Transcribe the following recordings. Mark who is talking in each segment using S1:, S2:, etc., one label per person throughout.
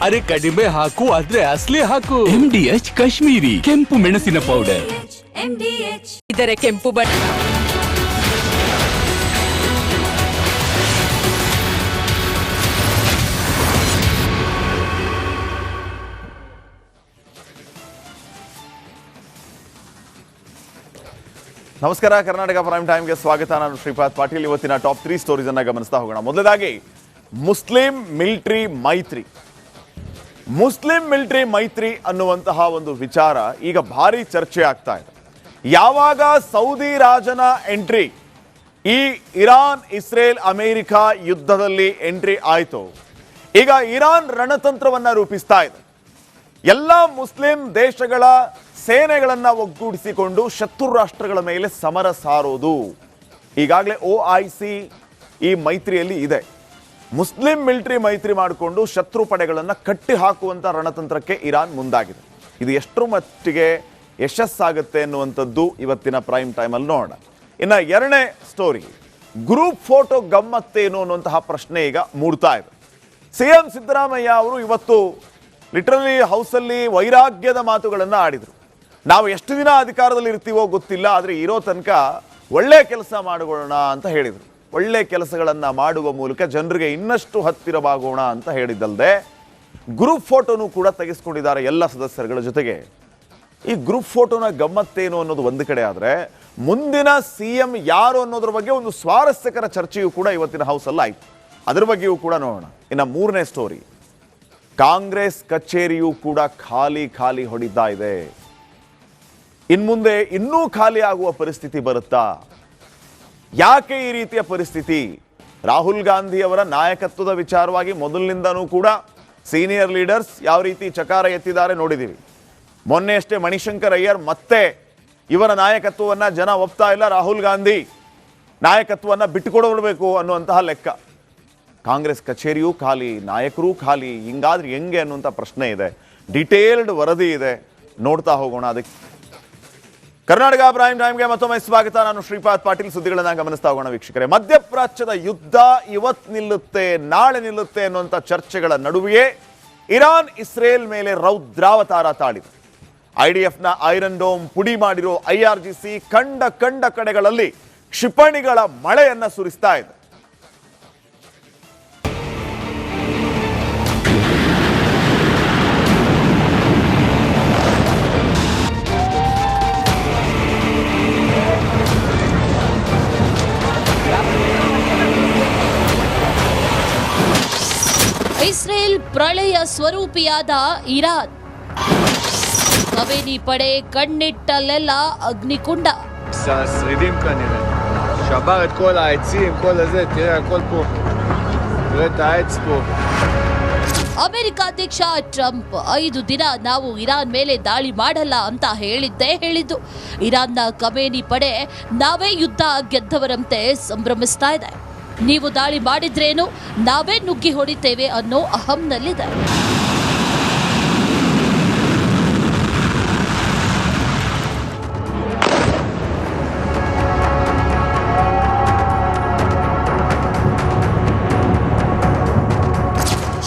S1: ಅರೆ ಕಡಿಮೆ ಹಾಕು ಆದ್ರೆ ಅಸಲಿ ಹಾಕು.
S2: MDH ಕಾಶ್ಮೀರಿ ಕೆಂಪು ಮೆಣಸಿನ ಪೌಡರ್.
S3: ಇದರ ಕೆಂಪು ಬಣ್ಣ.
S4: ನಮಸ್ಕಾರ, ಕರ್ನಾಟಕ ಪ್ರೈಮ್ ಟೈಮ್ಗೆ ಸ್ವಾಗತ. ನಾನು ಶ್ರೀಪಾದ್ ಪಾಟೀಲ್. ಇವತ್ತಿನ ಟಾಪ್ 3 ಸ್ಟೋರೀಸ್ ಅನ್ನ ಗಮನಿಸ್ತಾ ಹೋಗೋಣ. ಮೊದಲದಾಗಿ ಮುಸ್ಲಿಂ ಮಿಲಿಟರಿ ಮೈತ್ರಿ. ಮುಸ್ಲಿಂ ಮಿಲಿಟರಿ ಮೈತ್ರಿ ಅನ್ನುವಂತಹ ಒಂದು ವಿಚಾರ ಈಗ ಭಾರಿ ಚರ್ಚೆ ಆಗ್ತಾ ಇದೆ. ಯಾವಾಗ ಸೌದಿ ರಾಜನ ಎಂಟ್ರಿ ಈ ಇರಾನ್ ಇಸ್ರೇಲ್ ಅಮೆರಿಕ ಯುದ್ಧದಲ್ಲಿ ಎಂಟ್ರಿ ಆಯಿತು, ಈಗ ಇರಾನ್ ರಣತಂತ್ರವನ್ನ ರೂಪಿಸ್ತಾ ಇದೆ. ಎಲ್ಲ ಮುಸ್ಲಿಂ ದೇಶಗಳ ಸೇನೆಗಳನ್ನ ಒಗ್ಗೂಡಿಸಿಕೊಂಡು ಶತ್ರು ರಾಷ್ಟ್ರಗಳ ಮೇಲೆ ಸಮರ ಸಾರೋದು. ಈಗಾಗಲೇ OIC ಈ ಮೈತ್ರಿಯಲ್ಲಿ ಇದೆ. ಮುಸ್ಲಿಂ ಮಿಲಿಟರಿ ಮೈತ್ರಿ ಮಾಡಿಕೊಂಡು ಶತ್ರು ಪಡೆಗಳನ್ನು ಕಟ್ಟಿ ಹಾಕುವಂಥ ರಣತಂತ್ರಕ್ಕೆ ಇರಾನ್ ಮುಂದಾಗಿದೆ. ಇದು ಎಷ್ಟರ ಮಟ್ಟಿಗೆ ಯಶಸ್ಸಾಗುತ್ತೆ ಅನ್ನುವಂಥದ್ದು ಇವತ್ತಿನ ಪ್ರೈಮ್ ಟೈಮಲ್ಲಿ ನೋಡೋಣ. ಇನ್ನು ಎರಡನೇ ಸ್ಟೋರಿ, ಗ್ರೂಪ್ ಫೋಟೋ ಗಮ್ಮತ್ತೇನು ಅನ್ನುವಂತಹ ಪ್ರಶ್ನೆ ಈಗ ಮೂಡ್ತಾ ಇದೆ. CM ಸಿದ್ದರಾಮಯ್ಯ ಅವರು ಇವತ್ತು ಲಿಟ್ರಲಿ ಹೌಸಲ್ಲಿ ವೈರಾಗ್ಯದ ಮಾತುಗಳನ್ನು ಆಡಿದರು. ನಾವು ಎಷ್ಟು ದಿನ ಅಧಿಕಾರದಲ್ಲಿ ಇರ್ತೀವೋ ಗೊತ್ತಿಲ್ಲ, ಆದರೆ ಇರೋ ತನಕ ಒಳ್ಳೆ ಕೆಲಸ ಮಾಡಿಕೊಳ್ಳೋಣ ಅಂತ ಹೇಳಿದರು. ಒಳ್ಳೆ ಕೆಲಸಗಳನ್ನು ಮಾಡುವ ಮೂಲಕ ಜನರಿಗೆ ಇನ್ನಷ್ಟು ಹತ್ತಿರವಾಗೋಣ ಅಂತ ಹೇಳಿದ್ದಲ್ಲದೆ ಗ್ರೂಪ್ ಫೋಟೋನು ಕೂಡ ತೆಗೆಸ್ಕೊಂಡಿದ್ದಾರೆ ಎಲ್ಲ ಸದಸ್ಯರುಗಳ ಜೊತೆಗೆ. ಈ ಗ್ರೂಪ್ ಫೋಟೋನ ಗಮ್ಮತ್ತೇನು ಅನ್ನೋದು ಒಂದು ಕಡೆ ಆದರೆ, ಮುಂದಿನ CM ಯಾರು ಅನ್ನೋದ್ರ ಬಗ್ಗೆ ಒಂದು ಸ್ವಾರಸ್ಯಕರ ಚರ್ಚೆಯೂ ಕೂಡ ಇವತ್ತಿನ ಹೌಸಲ್ಲಿ ಆಯಿತು. ಅದ್ರ ಬಗ್ಗೆಯೂ ಕೂಡ ನೋಡೋಣ. ಇನ್ನು ಮೂರನೇ ಸ್ಟೋರಿ, ಕಾಂಗ್ರೆಸ್ ಕಚೇರಿಯೂ ಕೂಡ ಖಾಲಿ ಹೊಡಿತಾ ಇದೆ. ಇನ್ಮುಂದೆ ಇನ್ನೂ ಖಾಲಿ ಆಗುವ ಪರಿಸ್ಥಿತಿ ಬರುತ್ತಾ? ಯಾಕೆ ಈ ರೀತಿಯ ಪರಿಸ್ಥಿತಿ? ರಾಹುಲ್ ಗಾಂಧಿ ಅವರ ನಾಯಕತ್ವದ ವಿಚಾರವಾಗಿ ಮೊದಲಿನಿಂದನೂ ಕೂಡ ಸೀನಿಯರ್ ಲೀಡರ್ಸ್ ಯಾವ ರೀತಿ ಚಕಾರ ಎತ್ತಿದ್ದಾರೆ ನೋಡಿದ್ದೀವಿ. ಮೊನ್ನೆ ಅಷ್ಟೇ ಮಣಿಶಂಕರ್ ಅಯ್ಯರ್ ಮತ್ತೆ ಇವರ ನಾಯಕತ್ವವನ್ನು ಜನ ಒಪ್ತಾ ಇಲ್ಲ, ರಾಹುಲ್ ಗಾಂಧಿ ನಾಯಕತ್ವವನ್ನು ಬಿಟ್ಟುಕೊಡಬೇಕು ಅನ್ನುವಂತಹ ಲೆಕ್ಕ. ಕಾಂಗ್ರೆಸ್ ಕಚೇರಿಯೂ ಖಾಲಿ, ನಾಯಕರೂ ಖಾಲಿ. ಹಿಂಗಾದ್ರೆ ಹೆಂಗೆ ಅನ್ನುವಂಥ ಪ್ರಶ್ನೆ ಇದೆ. ಡಿಟೇಲ್ಡ್ ವರದಿ ಇದೆ, ನೋಡ್ತಾ ಹೋಗೋಣ. ಅದಕ್ಕೆ ಕರ್ನಾಟಕ ಪ್ರೈಮ್ ಟೈಮ್ಗೆ ಮತ್ತೊಮ್ಮೆ ಸ್ವಾಗತ. ನಾನು ಶ್ರೀಪಾದ್ ಪಾಟೀಲ್. ಸುದ್ದಿಗಳನ್ನ ಗಮನಿಸ್ತಾ ಹೋಗೋಣ ವೀಕ್ಷಕರೇ. ಮಧ್ಯಪ್ರಾಚ್ಯದ ಯುದ್ಧ ಇವತ್ತು ನಿಲ್ಲುತ್ತೆ, ನಾಳೆ ನಿಲ್ಲುತ್ತೆ ಅನ್ನುವಂಥ ಚರ್ಚೆಗಳ ನಡುವೆಯೇ ಇರಾನ್ ಇಸ್ರೇಲ್ ಮೇಲೆ ರೌದ್ರಾವತಾರ ತಾಳಿದೆ. IDFನ ಐರನ್ ಡೋಮ್ ಪುಡಿ ಮಾಡಿರೋ IRGC ಕಂಡ ಕಡೆಗಳಲ್ಲಿ ಕ್ಷಿಪಣಿಗಳ ಮಳೆಯನ್ನ ಸುರಿಸ್ತಾ ಇದೆ.
S5: ಇಸ್ರೇಲ್ ಪ್ರಳಯ ಸ್ವರೂಪಿಯಾದ ಇರಾನ್. ಕವೇನಿ ಪಡೆ ಕಣ್ಣಿಟ್ಟಲ್ಲೆಲ್ಲ ಅಗ್ನಿಕುಂಡ.
S6: שרידים כנראה. שבר את כל העצים, כל הזה, תראה הכל פה. תראה את העץ פה.
S5: ಅಮೆರಿಕ ಅಧ್ಯಕ್ಷ ಟ್ರಂಪ್ 5 ದಿನ ನಾವು ಇರಾನ್ ಮೇಲೆ ದಾಳಿ ಮಾಡಲ್ಲ ಅಂತ ಹೇಳಿದ್ದು. ಇರಾನ್ನ ಕವೇನಿ ಪಡೆ ನಾವೇ ಯುದ್ಧ ಗೆದ್ದವರಂತೆ ಸಂಭ್ರಮಿಸ್ತಾ ಇದೆ. ನೀವು ದಾಳಿ ಮಾಡಿದ್ರೇನು, ನಾವೇ ನುಗ್ಗಿ ಹೊಡಿತೇವೆ ಅನ್ನೋ ಅಹಂನಲ್ಲಿದೆ.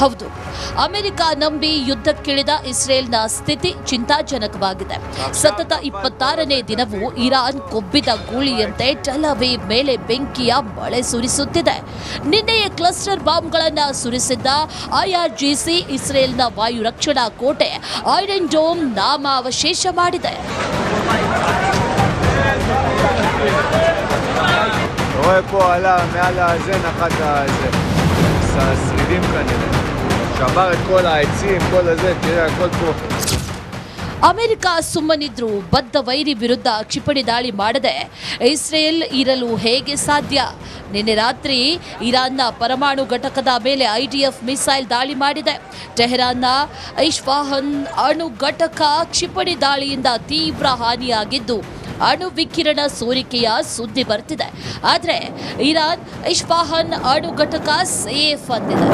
S5: ಹೌದು, ಅಮೆರಿಕ ನಂಬಿ ಯುದ್ಧಕ್ಕಿಳಿದ ಇಸ್ರೇಲ್ನ ಸ್ಥಿತಿ ಚಿಂತಾಜನಕವಾಗಿದೆ. ಸತತ 26ನೇ ದಿನವೂ ಇರಾನ್ ಕೊಬ್ಬಿದ ಗೂಳಿಯಂತೆ ಟೆಲ್ ಅವೀವ್ ಮೇಲೆ ಬೆಂಕಿಯ ಮಳೆ ಸುರಿಸುತ್ತಿದೆ. ನಿನ್ನೆಯೇ ಕ್ಲಸ್ಟರ್ ಬಾಂಬ್ಗಳನ್ನು ಸುರಿಸಿದ್ದ IRGC ಇಸ್ರೇಲ್ನ ವಾಯು ರಕ್ಷಣಾ ಕೋಟೆ ಐರನ್ ಡೋಮ್ ನಾಮಾವಶೇಷ ಮಾಡಿದೆ.
S6: רואה פה עלה מעל הזה נחת הזה. שרידים כנראה. שבר את כל העצים, כל הזה, תראה הכל פה.
S5: ಅಮೆರಿಕ ಸುಮ್ಮನಿದ್ರು ಬದ್ಧ ವೈರಿ ವಿರುದ್ಧ ಕ್ಷಿಪಣಿ ದಾಳಿ ಮಾಡದೆ ಇಸ್ರೇಲ್ ಇರಲು ಹೇಗೆ ಸಾಧ್ಯ? ನಿನ್ನೆ ರಾತ್ರಿ ಇರಾನ್ನ ಪರಮಾಣು ಘಟಕದ ಮೇಲೆ IDF ಮಿಸೈಲ್ ದಾಳಿ ಮಾಡಿದೆ. ಟೆಹರಾನ್ನ ಇಸ್ಫಹಾನ್ ಅಣು ಘಟಕ ಕ್ಷಿಪಣಿ ದಾಳಿಯಿಂದ ತೀವ್ರ ಹಾನಿಯಾಗಿದ್ದು ಅಣು ವಿಕಿರಣ ಸೋರಿಕೆಯ ಸುದ್ದಿ ಬರ್ತಿದೆ. ಆದರೆ ಇರಾನ್ ಇಸ್ಫಹಾನ್ ಅಣು ಘಟಕ ಸೇಫ್ ಅಂದಿದೆ.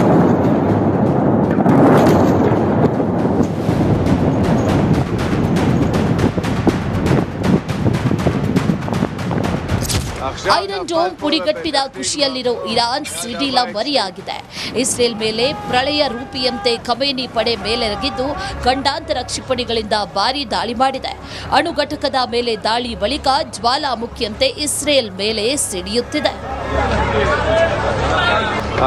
S5: ಐರನ್ ಡೋಮ್ ಪುಡಿಗಟ್ಟಿದ ಖುಷಿಯಲ್ಲಿರೋ ಇರಾನ್ ಸಿಡಿಲ ಮರಿಯಾಗಿದೆ. ಇಸ್ರೇಲ್ ಮೇಲೆ ಪ್ರಳಯ ರೂಪಿಯಂತೆ ಖಮೇನಿ ಪಡೆ ಮೇಲೆರಗಿದ್ದು ಖಂಡಾಂತರ ಕ್ಷಿಪಣಿಗಳಿಂದ ಭಾರೀ ದಾಳಿ ಮಾಡಿದೆ. ಅಣು ಘಟಕದ ಮೇಲೆ ದಾಳಿ ಬಳಿಕ ಜ್ವಾಲಾಮುಖಿಯಂತೆ ಇಸ್ರೇಲ್ ಮೇಲೆ ಸಿಡಿಯುತ್ತಿದೆ.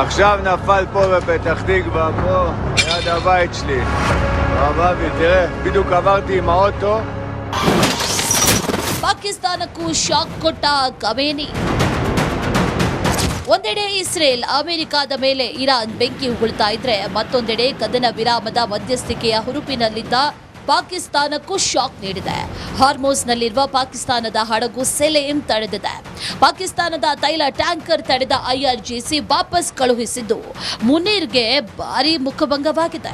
S6: עכשיו נפל פה בפתח תקווה, פה, ליד הבית שלי. רבבי, תראה, בדיוק עברתי עם האוטו.
S5: ಪಾಕಿಸ್ತಾನಕ್ಕೂ ಶಾಕ್ ಕೊಟ್ಟ ಖಮೇನಿ. ಒಂದೆಡೆ ಇಸ್ರೇಲ್ ಅಮೆರಿಕದ ಮೇಲೆ ಇರಾನ್ ಬೆಂಕಿ ಉಗುಳ್ತಾ ಇದ್ರೆ, ಮತ್ತೊಂದೆಡೆ ಕದನ ವಿರಾಮದ ಮಧ್ಯಸ್ಥಿಕೆಯ ಹುರುಪಿನಲ್ಲಿದ್ದ ಪಾಕಿಸ್ತಾನಕ್ಕೂ ಶಾಕ್ ನೀಡಿದೆ. ಹಾರ್ಮೋಸ್ನಲ್ಲಿರುವ ಪಾಕಿಸ್ತಾನದ ಹಡಗು ಸೆಲೆಂ ತಡೆದಿದೆ. ಪಾಕಿಸ್ತಾನದ ತೈಲ ಟ್ಯಾಂಕರ್ ತಡೆದ IRGC ವಾಪಸ್ ಕಳುಹಿಸಿದ್ದು ಮುನೀರ್ಗೆ ಭಾರೀ ಮುಖಭಂಗವಾಗಿದೆ.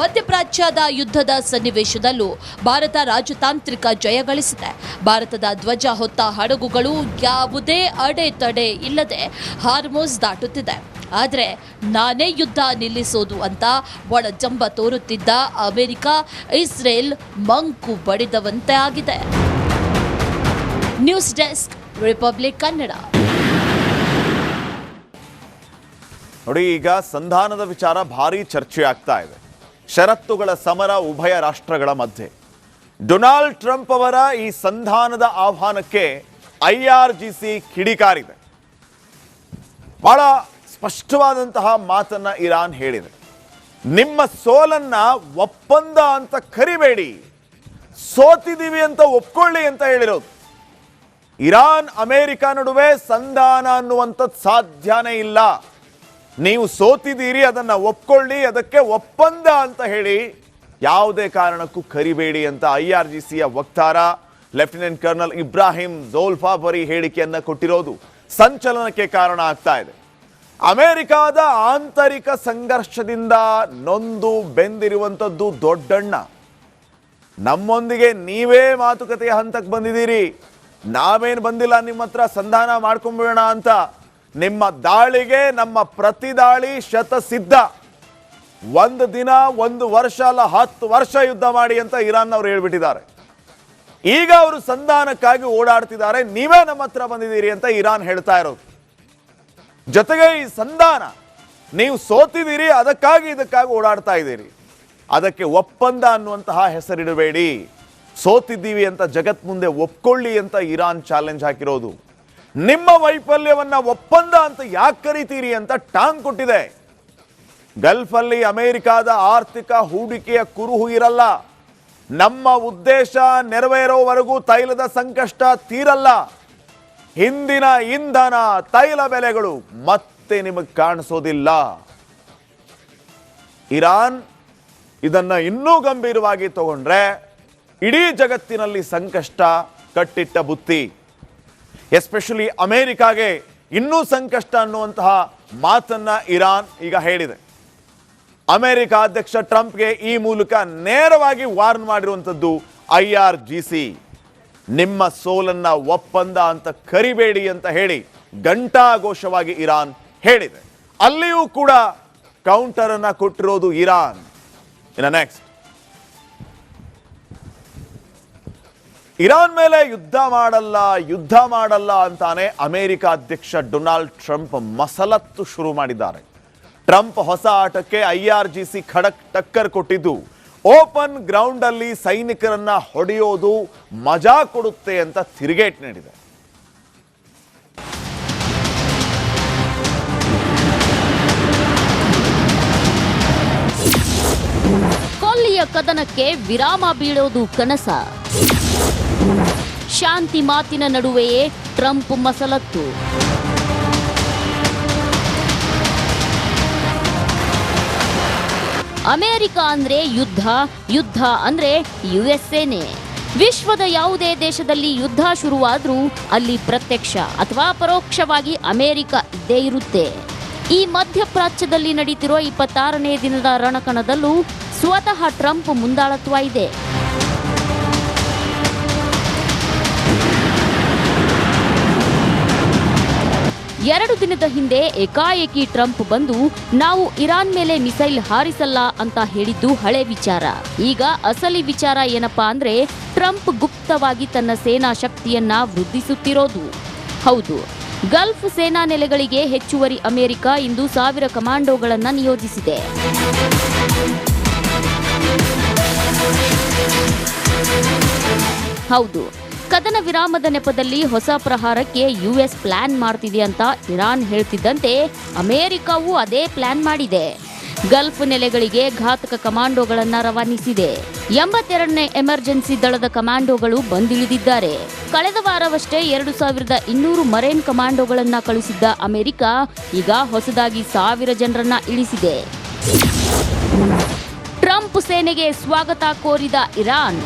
S5: ಮಧ್ಯಪ್ರಾಚ್ಯದ ಯುದ್ಧದ ಸನ್ನಿವೇಶದಲ್ಲೂ ಭಾರತ ರಾಜತಾಂತ್ರಿಕ ಜಯ ಗಳಿಸಿದೆ. ಭಾರತದ ಧ್ವಜ ಹೊತ್ತ ಹಡಗುಗಳು ಯಾವುದೇ ಅಡೆತಡೆ ಇಲ್ಲದೆ ಹಾರ್ಮೋಸ್ ದಾಟುತ್ತಿದೆ. ಆದರೆ ನಾನೇ ಯುದ್ಧ ನಿಲ್ಲಿಸೋದು ಅಂತ ಒಳಜಂಬ ತೋರುತ್ತಿದ್ದ ಅಮೆರಿಕ, ಇಸ್ರೇಲ್ ಮಂಕು ಬಡಿದವಂತೆ ಆಗಿದೆ. News desk, Republic Kannada.
S4: ನೋಡಿ, ಈಗ ಸಂಧಾನದ ವಿಚಾರ ಭಾರಿ ಚರ್ಚೆ ಆಗ್ತಾ ಇದೆ. ಷರತ್ತುಗಳ ಸಮರ ಉಭಯ ರಾಷ್ಟ್ರಗಳ ಮಧ್ಯೆ. ಡೊನಾಲ್ಡ್ ಟ್ರಂಪ್ ಅವರ ಈ ಸಂಧಾನದ ಆಹ್ವಾನಕ್ಕೆ IRGC ಕಿಡಿಕಾರಿದೆ. ಬಹಳ ಸ್ಪಷ್ಟವಾದಂತಹ ಮಾತನ್ನ ಇರಾನ್ ಹೇಳಿದೆ. ನಿಮ್ಮ ಸೋಲನ್ನ ಒಪ್ಪಂದ ಅಂತ ಕರಿಬೇಡಿ, ಸೋತಿದ್ದೀವಿ ಅಂತ ಒಪ್ಕೊಳ್ಳಿ ಅಂತ ಹೇಳಿರೋದು. ಇರಾನ್ ಅಮೆರಿಕ ನಡುವೆ ಸಂಧಾನ ಅನ್ನುವಂಥದ್ದು ಸಾಧ್ಯನೇ ಇಲ್ಲ. ನೀವು ಸೋತಿದ್ದೀರಿ, ಅದನ್ನ ಒಪ್ಕೊಳ್ಳಿ, ಅದಕ್ಕೆ ಒಪ್ಪಂದ ಅಂತ ಹೇಳಿ ಯಾವುದೇ ಕಾರಣಕ್ಕೂ ಕರಿಬೇಡಿ ಅಂತ IRGCಯ ವಕ್ತಾರ ಲೆಫ್ಟಿನೆಂಟ್ ಕರ್ನಲ್ ಇಬ್ರಾಹಿಂ ಝೋಲ್ಫಾಬರಿ ಹೇಳಿಕೆಯನ್ನ ಕೊಟ್ಟಿರೋದು ಸಂಚಲನಕ್ಕೆ ಕಾರಣ ಆಗ್ತಾ ಇದೆ. ಅಮೆರಿಕಾದ ಆಂತರಿಕ ಸಂಘರ್ಷದಿಂದ ನೊಂದು ಬೆಂದಿರುವಂಥದ್ದು ದೊಡ್ಡಣ್ಣ. ನಮ್ಮೊಂದಿಗೆ ನೀವೇ ಮಾತುಕತೆಯ ಹಂತಕ್ಕೆ ಬಂದಿದ್ದೀರಿ, ನಾವೇನು ಬಂದಿಲ್ಲ ನಿಮ್ಮ ಹತ್ರ ಸಂಧಾನ ಮಾಡ್ಕೊಂಡ್ಬಿಡೋಣ ಅಂತ. ನಿಮ್ಮ ದಾಳಿಗೆ ನಮ್ಮ ಪ್ರತಿ ದಾಳಿ ಶತಸಿದ್ಧ. 1 ದಿನ 1 ವರ್ಷ ಅಲ್ಲ, 10 ವರ್ಷ ಯುದ್ಧ ಮಾಡಿ ಅಂತ ಇರಾನ್ ಅವರು ಹೇಳ್ಬಿಟ್ಟಿದ್ದಾರೆ. ಈಗ ಅವರು ಸಂಧಾನಕ್ಕಾಗಿ ಓಡಾಡ್ತಿದ್ದಾರೆ, ನೀವೇ ನಮ್ಮ ಹತ್ರ ಬಂದಿದ್ದೀರಿ ಅಂತ ಇರಾನ್ ಹೇಳ್ತಾ ಇರೋದು. ಜೊತೆಗೆ ಈ ಸಂಧಾನ ನೀವು ಸೋತಿದ್ದೀರಿ, ಇದಕ್ಕಾಗಿ ಓಡಾಡ್ತಾ ಇದ್ದೀರಿ, ಅದಕ್ಕೆ ಒಪ್ಪಂದ ಅನ್ನುವಂತಹ ಹೆಸರಿಡಬೇಡಿ, ಸೋತಿದ್ದೀವಿ ಅಂತ ಜಗತ್ ಮುಂದೆ ಒಪ್ಕೊಳ್ಳಿ ಅಂತ ಇರಾನ್ ಚಾಲೆಂಜ್ ಹಾಕಿರೋದು. ನಿಮ್ಮ ವೈಫಲ್ಯವನ್ನ ಒಪ್ಪಂದ ಅಂತ ಯಾಕೆ ಕರಿತೀರಿ ಅಂತ ಟಾಂಗ್ ಕೊಟ್ಟಿದೆ. ಗಲ್ಫಲ್ಲಿ ಅಮೆರಿಕಾದ ಆರ್ಥಿಕ ಹೂಡಿಕೆಯ ಕುರುಹು ಇರಲ್ಲ. ನಮ್ಮ ಉದ್ದೇಶ ನೆರವೇರೋವರೆಗೂ ತೈಲದ ಸಂಕಷ್ಟ ತೀರಲ್ಲ. ಹಿಂದಿನ ಇಂಧನ ತೈಲ ಬೆಲೆಗಳು ಮತ್ತೆ ನಿಮಗೆ ಕಾಣಿಸೋದಿಲ್ಲ. ಇರಾನ್ ಇದನ್ನ ಇನ್ನೂ ಗಂಭೀರವಾಗಿ ತಗೊಂಡ್ರೆ ಇಡೀ ಜಗತ್ತಿನಲ್ಲಿ ಸಂಕಷ್ಟ ಕಟ್ಟಿಟ್ಟ ಬುತ್ತಿ. ಎಸ್ಪೆಷಲಿ ಅಮೆರಿಕಾಗೆ ಇನ್ನೂ ಸಂಕಷ್ಟ ಅನ್ನುವಂತಹ ಮಾತನ್ನ ಇರಾನ್ ಈಗ ಹೇಳಿದೆ. ಅಮೆರಿಕ ಅಧ್ಯಕ್ಷ ಟ್ರಂಪ್ಗೆ ಈ ಮೂಲಕ ನೇರವಾಗಿ ವಾರ್ನ್ ಮಾಡಿರುವಂಥದ್ದು IRGC. ನಿಮ್ಮ ಸೋಲನ್ನ ಒಪ್ಪಂದ ಅಂತ ಕರಿಬೇಡಿ ಅಂತ ಹೇಳಿ ಘಂಟಾಘೋಷವಾಗಿ ಇರಾನ್ ಹೇಳಿದೆ. ಅಲ್ಲಿಯೂ ಕೂಡ ಕೌಂಟರ್ ಅನ್ನ ಕೊಟ್ಟಿರೋದು ಇರಾನ್. ಇನ್ನು ನೆಕ್ಸ್ಟ್, ಇರಾನ್ ಮೇಲೆ ಯುದ್ಧ ಮಾಡಲ್ಲ ಅಂತಾನೆ ಅಮೆರಿಕ ಅಧ್ಯಕ್ಷ ಡೊನಾಲ್ಡ್ ಟ್ರಂಪ್ ಮಸಲತ್ತು ಶುರು ಮಾಡಿದ್ದಾರೆ. ಟ್ರಂಪ್ ಹೊಸ ಆಟಕ್ಕೆ IRGC ಖಡಕ್ ಟಕ್ಕರ್ ಕೊಟ್ಟಿದ್ದು, ಓಪನ್ ಗ್ರೌಂಡ್ ಅಲ್ಲಿ ಸೈನಿಕರನ್ನ ಹೊಡೆಯೋದು ಮಜಾ ಕೊಡುತ್ತೆ ಅಂತ ತಿರುಗೇಟ್ ನೀಡಿದೆ.
S7: ಕೊಲ್ಲಿಯ ಕದನಕ್ಕೆ ವಿರಾಮ ಬೀಳೋದು ಕನಸ. ಶಾಂತಿ ಮಾತಿನ ನಡುವೆಯೇ ಟ್ರಂಪ್ ಮಸಲತ್ತು. ಅಮೆರಿಕ ಅಂದ್ರೆ ಯುದ್ಧ ಅಂದ್ರೆ USA-ನೇ. ವಿಶ್ವದ ಯಾವುದೇ ದೇಶದಲ್ಲಿ ಯುದ್ಧ ಶುರುವಾದ್ರೂ ಅಲ್ಲಿ ಪ್ರತ್ಯಕ್ಷ ಅಥವಾ ಪರೋಕ್ಷವಾಗಿ ಅಮೆರಿಕ ಇದ್ದೇ ಇರುತ್ತೆ. ಈ ಮಧ್ಯಪ್ರಾಚ್ಯದಲ್ಲಿ ನಡೀತಿರೋ 26ನೇ ದಿನದ ರಣಕಣದಲ್ಲೂ ಸ್ವತಃ ಟ್ರಂಪ್ ಮುಂದಾಳತ್ವ ಇದೆ. 2 ದಿನದ ಹಿಂದೆ ಏಕಾಏಕಿ ಟ್ರಂಪ್ ಬಂದು ನಾವು ಇರಾನ್ ಮೇಲೆ ಮಿಸೈಲ್ ಹಾರಿಸಲ್ಲ ಅಂತ ಹೇಳಿದ್ದು ಹಳೆ ವಿಚಾರ. ಈಗ ಅಸಲಿ ವಿಚಾರ ಏನಪ್ಪಾ ಅಂದ್ರೆ ಟ್ರಂಪ್ ಗುಪ್ತವಾಗಿ ತನ್ನ ಸೇನಾ ಶಕ್ತಿಯನ್ನ ವೃದ್ಧಿಸುತ್ತಿರೋದು. ಹೌದು, ಗಲ್ಫ್ ಸೇನಾ ನೆಲೆಗಳಿಗೆ ಹೆಚ್ಚುವರಿ ಅಮೆರಿಕ ಇಂದು 1000 ಕಮಾಂಡೋಗಳನ್ನು ನಿಯೋಜಿಸಿದೆ. ಹೌದು, ಕದನ ವಿರಾಮದ ನೆಪದಲ್ಲಿ ಹೊಸ ಪ್ರಹಾರಕ್ಕೆ ಯುಎಸ್ ಪ್ಲಾನ್ ಮಾಡ್ತಿದೆ ಅಂತ ಇರಾನ್ ಹೇಳ್ತಿದ್ದಂತೆ ಅಮೆರಿಕವೂ ಅದೇ ಪ್ಲಾನ್ ಮಾಡಿದೆ. ಗಲ್ಫ್ ನೆಲೆಗಳಿಗೆ ಘಾತಕ ಕಮಾಂಡೋಗಳನ್ನು ರವಾನಿಸಿದೆ. 82ನೇ ಎಮರ್ಜೆನ್ಸಿ ದಳದ ಕಮಾಂಡೋಗಳು ಬಂದಿಳಿದಿದ್ದಾರೆ. ಕಳೆದ ವಾರವಷ್ಟೇ 2200 ಮರೈನ್ ಕಮಾಂಡೋಗಳನ್ನು ಕಳುಹಿಸಿದ್ದ ಅಮೆರಿಕ ಈಗ ಹೊಸದಾಗಿ 1000 ಜನರನ್ನ ಇಳಿಸಿದೆ. ಟ್ರಂಪ್ ಸೇನೆಗೆ ಸ್ವಾಗತ ಕೋರಿದ ಇರಾನ್.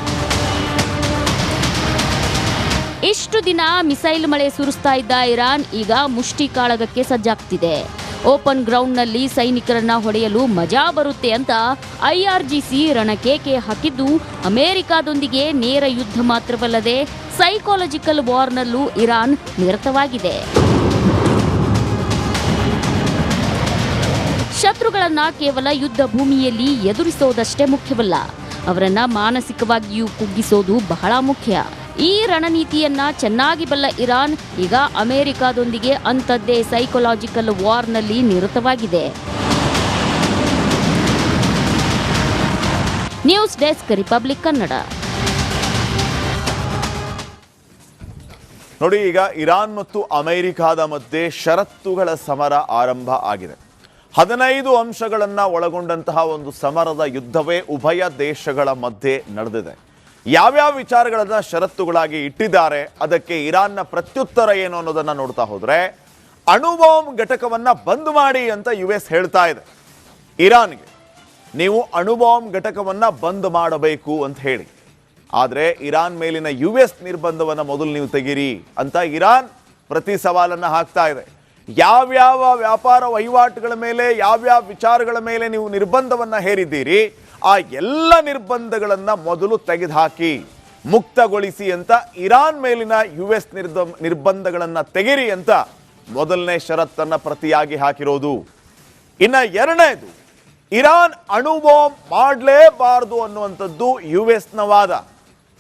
S7: ಇಷ್ಟು ದಿನ ಮಿಸೈಲ್ ಮಳೆ ಸುರಿಸ್ತಾ ಇದ್ದ ಇರಾನ್ ಈಗ ಮುಷ್ಟಿ ಕಾಳಗಕ್ಕೆ ಸಜ್ಜಾಗ್ತಿದೆ. ಓಪನ್ ಗ್ರೌಂಡ್ನಲ್ಲಿ ಸೈನಿಕರನ್ನ ಹೊಡೆಯಲು ಮಜಾ ಬರುತ್ತೆ ಅಂತ ಐಆರ್ಜಿಸಿ ರಣಕೇಕೆ ಹಾಕಿದ್ದು ಅಮೆರಿಕಾದೊಂದಿಗೆ ನೇರ ಯುದ್ಧ ಮಾತ್ರವಲ್ಲದೆ ಸೈಕಾಲಜಿಕಲ್ ವಾರ್ನಲ್ಲೂ ಇರಾನ್ ನಿರತವಾಗಿದೆ. ಶತ್ರುಗಳನ್ನ ಕೇವಲ ಯುದ್ಧ ಭೂಮಿಯಲ್ಲಿ ಎದುರಿಸೋದಷ್ಟೇ ಮುಖ್ಯವಲ್ಲ, ಅವರನ್ನ ಮಾನಸಿಕವಾಗಿಯೂ ಕುಗ್ಗಿಸೋದು ಬಹಳ ಮುಖ್ಯ. ಈ ರಣನೀತಿಯನ್ನ ಚೆನ್ನಾಗಿ ಬಲ್ಲ ಇರಾನ್ ಈಗ ಅಮೆರಿಕಾದೊಂದಿಗೆ ಅಂಥದ್ದೇ ಸೈಕಲಾಜಿಕಲ್ ವಾರ್ನಲ್ಲಿ ನಿರತವಾಗಿದೆ. News desk, Republic Kannada.
S4: ನೋಡಿ, ಈಗ ಇರಾನ್ ಮತ್ತು ಅಮೆರಿಕಾದ ಮಧ್ಯೆ ಷರತ್ತುಗಳ ಸಮರ ಆರಂಭ ಆಗಿದೆ. 15 ಅಂಶಗಳನ್ನು ಒಳಗೊಂಡಂತಹ ಒಂದು ಸಮರದ ಯುದ್ಧವೇ ಉಭಯ ದೇಶಗಳ ಮಧ್ಯೆ ನಡೆದಿದೆ. ಯಾವ್ಯಾವ ವಿಚಾರಗಳನ್ನ ಷರತ್ತುಗಳಾಗಿ ಇಟ್ಟಿದ್ದಾರೆ, ಅದಕ್ಕೆ ಇರಾನ್ನ ಪ್ರತ್ಯುತ್ತರ ಏನು ಅನ್ನೋದನ್ನ ನೋಡ್ತಾ ಹೋದ್ರೆ, ಅಣುಬಾಂಬ್ ಘಟಕವನ್ನ ಬಂದ್ ಮಾಡಿ ಅಂತ ಯುಎಸ್ ಹೇಳ್ತಾ ಇದೆ ಇರಾನ್ಗೆ. ನೀವು ಅಣುಬಾಂಬ್ ಘಟಕವನ್ನ ಬಂದ್ ಮಾಡಬೇಕು ಅಂತ ಹೇಳಿ. ಆದರೆ ಇರಾನ್ ಮೇಲಿನ ಯುಎಸ್ ನಿರ್ಬಂಧವನ್ನ ಮೊದಲು ನೀವು ತೆಗೀರಿ ಅಂತ ಇರಾನ್ ಪ್ರತಿ ಸವಾಲನ್ನ ಹಾಕ್ತಾ ಇದೆ. ಯಾವ್ಯಾವ ವ್ಯಾಪಾರ ವಹಿವಾಟುಗಳ ಮೇಲೆ, ಯಾವ್ಯಾವ ವಿಚಾರಗಳ ಮೇಲೆ ನೀವು ನಿರ್ಬಂಧವನ್ನ ಹೇರಿದ್ದೀರಿ, ಆ ಎಲ್ಲ ನಿರ್ಬಂಧಗಳನ್ನ ಮೊದಲು ತೆಗೆದುಹಾಕಿ ಮುಕ್ತಗೊಳಿಸಿ ಅಂತ ಇರಾನ್ ಮೇಲಿನ ಯುಎಸ್ ನಿರ್ಬಂಧಗಳನ್ನ ತೆಗೆರಿ ಅಂತ ಮೊದಲನೇ ಷರತ್ತನ್ನ ಪ್ರತಿಯಾಗಿ ಹಾಕಿರೋದು. ಇನ್ನ ಎರಡನೇದು, ಇರಾನ್ ಅಣುಬಾಂಬ್ ಮಾಡಲೇಬಾರದು ಅನ್ನುವಂಥದ್ದು ಯುಎಸ್ನ ವಾದ.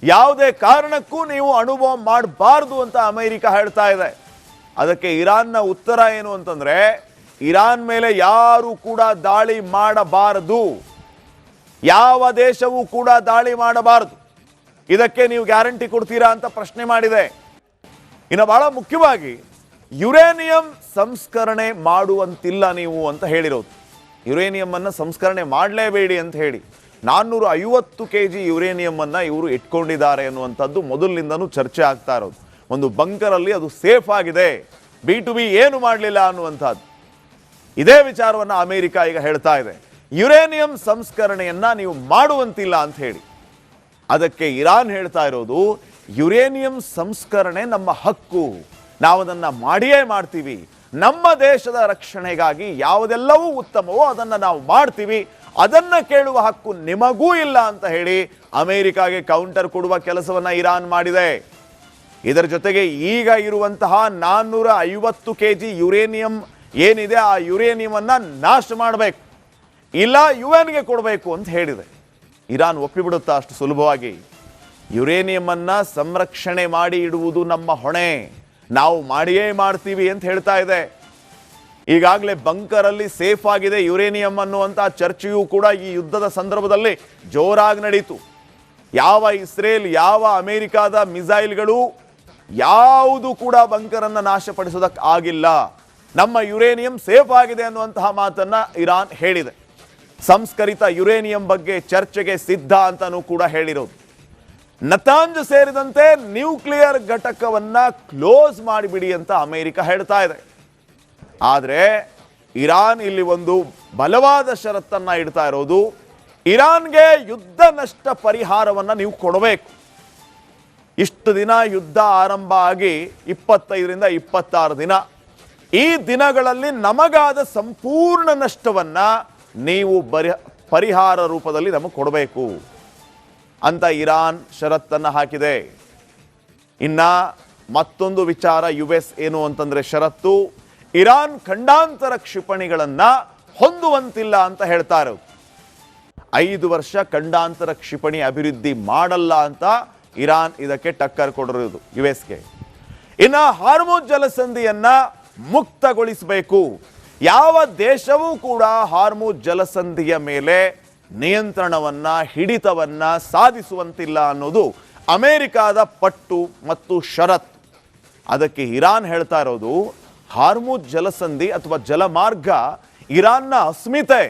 S4: ಯಾವುದೇ ಕಾರಣಕ್ಕೂ ನೀವು ಅಣುಬಾಂಬ್ ಮಾಡಬಾರದು ಅಂತ ಅಮೆರಿಕ ಹೇಳ್ತಾ ಇದೆ. ಅದಕ್ಕೆ ಇರಾನ್ನ ಉತ್ತರ ಏನು ಅಂತಂದ್ರೆ, ಇರಾನ್ ಮೇಲೆ ಯಾರು ಕೂಡ ದಾಳಿ ಮಾಡಬಾರದು, ಯಾವ ದೇಶವೂ ಕೂಡ ದಾಳಿ ಮಾಡಬಾರದು. ಇದಕ್ಕೆ ನೀವು ಗ್ಯಾರಂಟಿ ಕೊಡ್ತೀರಾ ಅಂತ ಪ್ರಶ್ನೆ ಮಾಡಿದೆ. ಇನ್ನು ಬಹಳ ಮುಖ್ಯವಾಗಿ ಯುರೇನಿಯಂ ಸಂಸ್ಕರಣೆ ಮಾಡುವಂತಿಲ್ಲ ನೀವು ಅಂತ ಹೇಳಿರೋದು. ಯುರೇನಿಯಂ ಅನ್ನು ಸಂಸ್ಕರಣೆ ಮಾಡಲೇಬೇಡಿ ಅಂತ ಹೇಳಿ 450 kg ಯುರೇನಿಯಂ ಅನ್ನ ಇವರು ಇಟ್ಕೊಂಡಿದ್ದಾರೆ ಅನ್ನುವಂಥದ್ದು ಮೊದಲಿನಿಂದನೂ ಚರ್ಚೆ ಆಗ್ತಾ ಇರೋದು. ಒಂದು ಬಂಕರಲ್ಲಿ ಅದು ಸೇಫ್ ಆಗಿದೆ, B2B ಏನು ಮಾಡಲಿಲ್ಲ ಅನ್ನುವಂಥದ್ದು. ಇದೇ ವಿಚಾರವನ್ನು ಅಮೆರಿಕ ಈಗ ಹೇಳ್ತಾ ಇದೆ, ಯುರೇನಿಯಂ ಸಂಸ್ಕರಣೆಯನ್ನ ನೀವು ಮಾಡುವಂತಿಲ್ಲ ಅಂತ ಹೇಳಿ. ಅದಕ್ಕೆ ಇರಾನ್ ಹೇಳ್ತಾ ಇರೋದು, ಯುರೇನಿಯಂ ಸಂಸ್ಕರಣೆ ನಮ್ಮ ಹಕ್ಕು, ನಾವು ಅದನ್ನು ಮಾಡಿಯೇ ಮಾಡ್ತೀವಿ. ನಮ್ಮ ದೇಶದ ರಕ್ಷಣೆಗಾಗಿ ಯಾವುದೆಲ್ಲವೂ ಉತ್ತಮವೋ ಅದನ್ನು ನಾವು ಮಾಡ್ತೀವಿ, ಅದನ್ನು ಕೇಳುವ ಹಕ್ಕು ನಿಮಗೂ ಇಲ್ಲ ಅಂತ ಹೇಳಿ ಅಮೆರಿಕಾಗೆ ಕೌಂಟರ್ ಕೊಡುವ ಕೆಲಸವನ್ನ ಇರಾನ್ ಮಾಡಿದೆ. ಇದರ ಜೊತೆಗೆ ಈಗ ಇರುವಂತಹ 450 kg ಯುರೇನಿಯಂ ಏನಿದೆ, ಆ ಯುರೇನಿಯಂ ಅನ್ನ ನಾಶ ಮಾಡಬೇಕು, ಇಲ್ಲ ಯುಎನ್ಗೆ ಕೊಡಬೇಕು ಅಂತ ಹೇಳಿದೆ. ಇರಾನ್ ಒಪ್ಪಿಬಿಡುತ್ತಾ ಅಷ್ಟು ಸುಲಭವಾಗಿ? ಯುರೇನಿಯಂ ಅನ್ನ ಸಂರಕ್ಷಣೆ ಮಾಡಿ ಇಡುವುದು ನಮ್ಮ ಹೊಣೆ, ನಾವು ಮಾಡಿಯೇ ಮಾಡ್ತೀವಿ ಅಂತ ಹೇಳ್ತಾ ಇದೆ. ಈಗಾಗಲೇ ಬಂಕರಲ್ಲಿ ಸೇಫ್ ಆಗಿದೆ ಯುರೇನಿಯಂ ಅನ್ನುವಂಥ ಚರ್ಚೆಯೂ ಕೂಡ ಈ ಯುದ್ಧದ ಸಂದರ್ಭದಲ್ಲಿ ಜೋರಾಗಿ ನಡೀತು. ಯಾವ ಇಸ್ರೇಲ್, ಯಾವ ಅಮೆರಿಕಾದ ಮಿಸೈಲ್ಗಳು ಯಾವುದು ಕೂಡ ಬಂಕರನ್ನು ನಾಶಪಡಿಸೋದಕ್ಕೆ ಆಗಿಲ್ಲ, ನಮ್ಮ ಯುರೇನಿಯಂ ಸೇಫ್ ಆಗಿದೆ ಅನ್ನುವಂತಹ ಮಾತನ್ನ ಇರಾನ್ ಹೇಳಿದೆ. ಸಂಸ್ಕರಿತ ಯುರೇನಿಯಂ ಬಗ್ಗೆ ಚರ್ಚೆಗೆ ಸಿದ್ಧ ಅಂತಾನೂ ಕೂಡ ಹೇಳಿರೋದು. ನತಾಂಜ್ ಸೇರಿದಂತೆ ನ್ಯೂಕ್ಲಿಯರ್ ಘಟಕವನ್ನ ಕ್ಲೋಸ್ ಮಾಡಿಬಿಡಿ ಅಂತ ಅಮೆರಿಕ ಹೇಳ್ತಾ ಇದೆ. ಆದರೆ ಇರಾನ್ ಇಲ್ಲಿ ಒಂದು ಬಲವಾದ ಷರತ್ತನ್ನ ಇಡ್ತಾ ಇರೋದು, ಇರಾನ್ಗೆ ಯುದ್ಧ ನಷ್ಟ ಪರಿಹಾರವನ್ನ ನೀವು ಕೊಡಬೇಕು. ಇಷ್ಟು ದಿನ ಯುದ್ಧ ಆರಂಭ ಆಗಿ 25ರಿಂದ 26 ದಿನ, ಈ ದಿನಗಳಲ್ಲಿ ನಮಗಾದ ಸಂಪೂರ್ಣ ನಷ್ಟವನ್ನ ನೀವು ಪರಿಹಾರ ರೂಪದಲ್ಲಿ ನಮಗೆ ಕೊಡಬೇಕು ಅಂತ ಇರಾನ್ ಷರತ್ತನ್ನು ಹಾಕಿದೆ. ಇನ್ನ ಮತ್ತೊಂದು ವಿಚಾರ ಯುಎಸ್ ಏನು ಅಂತಂದ್ರೆ ಷರತ್ತು, ಇರಾನ್ ಖಂಡಾಂತರ ಕ್ಷಿಪಣಿಗಳನ್ನ ಹೊಂದುವಂತಿಲ್ಲ ಅಂತ ಹೇಳ್ತಾ ಇರೋದು. 5 ವರ್ಷ ಖಂಡಾಂತರ ಕ್ಷಿಪಣಿ ಅಭಿವೃದ್ಧಿ ಮಾಡಲ್ಲ ಅಂತ ಇರಾನ್ ಇದಕ್ಕೆ ಟಕ್ಕರ್ ಕೊಡಿರೋದು ಯುಎಸ್ಗೆ. ಇನ್ನು ಹಾರ್ಮುಜ್ ಜಲಸಂಧಿಯನ್ನ ಮುಕ್ತಗೊಳಿಸಬೇಕು. ಯಾವ ದೇಶವೂ ಕೂಡ ಹಾರ್ಮುಜ್ ಜಲಸಂಧಿಯ ಮೇಲೆ ನಿಯಂತ್ರಣವನ್ನ ಹಿಡಿತವನ್ನ ಸಾಧಿಸುವಂತಿಲ್ಲ ಅನ್ನೋದು ಅಮೆರಿಕಾದ ಪಟ್ಟು ಮತ್ತು ಷರತ್ತು. ಅದಕ್ಕೆ ಇರಾನ್ ಹೇಳ್ತಾ ಇರೋದು ಹಾರ್ಮುಜ್ ಜಲಸಂಧಿ ಅಥವಾ ಜಲಮಾರ್ಗ ಇರಾನ್ನ ಅಸ್ಮಿತೆ,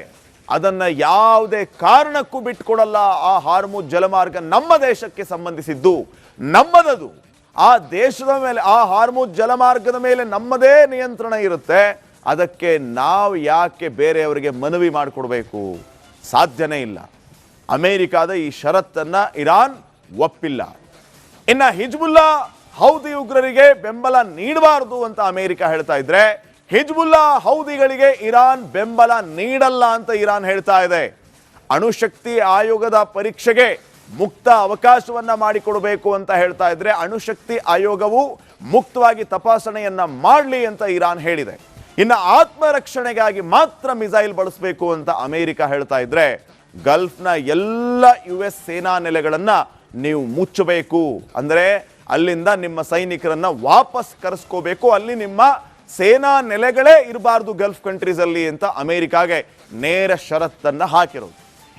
S4: ಅದನ್ನ ಯಾವುದೇ ಕಾರಣಕ್ಕೂ ಬಿಟ್ಕೊಡಲ್ಲ. ಆ ಹಾರ್ಮುಜ್ ಜಲಮಾರ್ಗ ನಮ್ಮ ದೇಶಕ್ಕೆ ಸಂಬಂಧಿಸಿದ್ದು, ನಮ್ಮದದು. ಆ ದೇಶದ ಮೇಲೆ, ಆ ಹಾರ್ಮುಜ್ ಜಲಮಾರ್ಗದ ಮೇಲೆ ನಮ್ಮದೇ ನಿಯಂತ್ರಣ ಇರುತ್ತೆ. ಅದಕ್ಕೆ ನಾವು ಯಾಕೆ ಬೇರೆಯವರಿಗೆ ಮನವಿ ಮಾಡಿಕೊಡ್ಬೇಕು? ಸಾಧ್ಯನೇ ಇಲ್ಲ. ಅಮೆರಿಕಾದ ಈ ಷರತ್ತನ್ನ ಇರಾನ್ ಒಪ್ಪಿಲ್ಲ. ಇನ್ನು ಹಿಜ್ಬುಲ್ಲಾ ಹೌದಿ ಉಗ್ರರಿಗೆ ಬೆಂಬಲ ನೀಡಬಾರದು ಅಂತ ಅಮೆರಿಕ ಹೇಳ್ತಾ ಇದ್ರೆ, ಹಿಜ್ಬುಲ್ಲಾ ಹೌದಿಗಳಿಗೆ ಇರಾನ್ ಬೆಂಬಲ ನೀಡಲ್ಲ ಅಂತ ಇರಾನ್ ಹೇಳ್ತಾ ಇದೆ. ಅಣುಶಕ್ತಿ ಆಯೋಗದ ಪರೀಕ್ಷೆಗೆ ಮುಕ್ತ ಅವಕಾಶವನ್ನ ಮಾಡಿಕೊಡಬೇಕು ಅಂತ ಹೇಳ್ತಾ ಇದ್ರೆ, ಅಣುಶಕ್ತಿ ಆಯೋಗವು ಮುಕ್ತವಾಗಿ ತಪಾಸಣೆಯನ್ನ ಮಾಡಲಿ ಅಂತ ಇರಾನ್ ಹೇಳಿದೆ. ಇನ್ನು ಆತ್ಮರಕ್ಷಣೆಗಾಗಿ ಮಾತ್ರ ಮಿಸೈಲ್ ಬಳಸಬೇಕು ಅಂತ ಅಮೆರಿಕ ಹೇಳ್ತಾ ಇದ್ರೆ, ಗಲ್ಫ್ನ ಎಲ್ಲ US ಸೇನಾ ನೆಲೆಗಳನ್ನ ನೀವು ಮುಚ್ಚಬೇಕು, ಅಂದ್ರೆ ಅಲ್ಲಿಂದ ನಿಮ್ಮ ಸೈನಿಕರನ್ನ ವಾಪಸ್ ಕರೆಸ್ಕೋಬೇಕು, ಅಲ್ಲಿ ನಿಮ್ಮ ಸೇನಾ ನೆಲೆಗಳೇ ಇರಬಾರ್ದು ಗಲ್ಫ್ ಕಂಟ್ರೀಸ್ ಅಲ್ಲಿ ಅಂತ ಅಮೆರಿಕಾಗೆ ನೇರ ಷರತ್ತನ್ನ ಹಾಕಿರೋದು.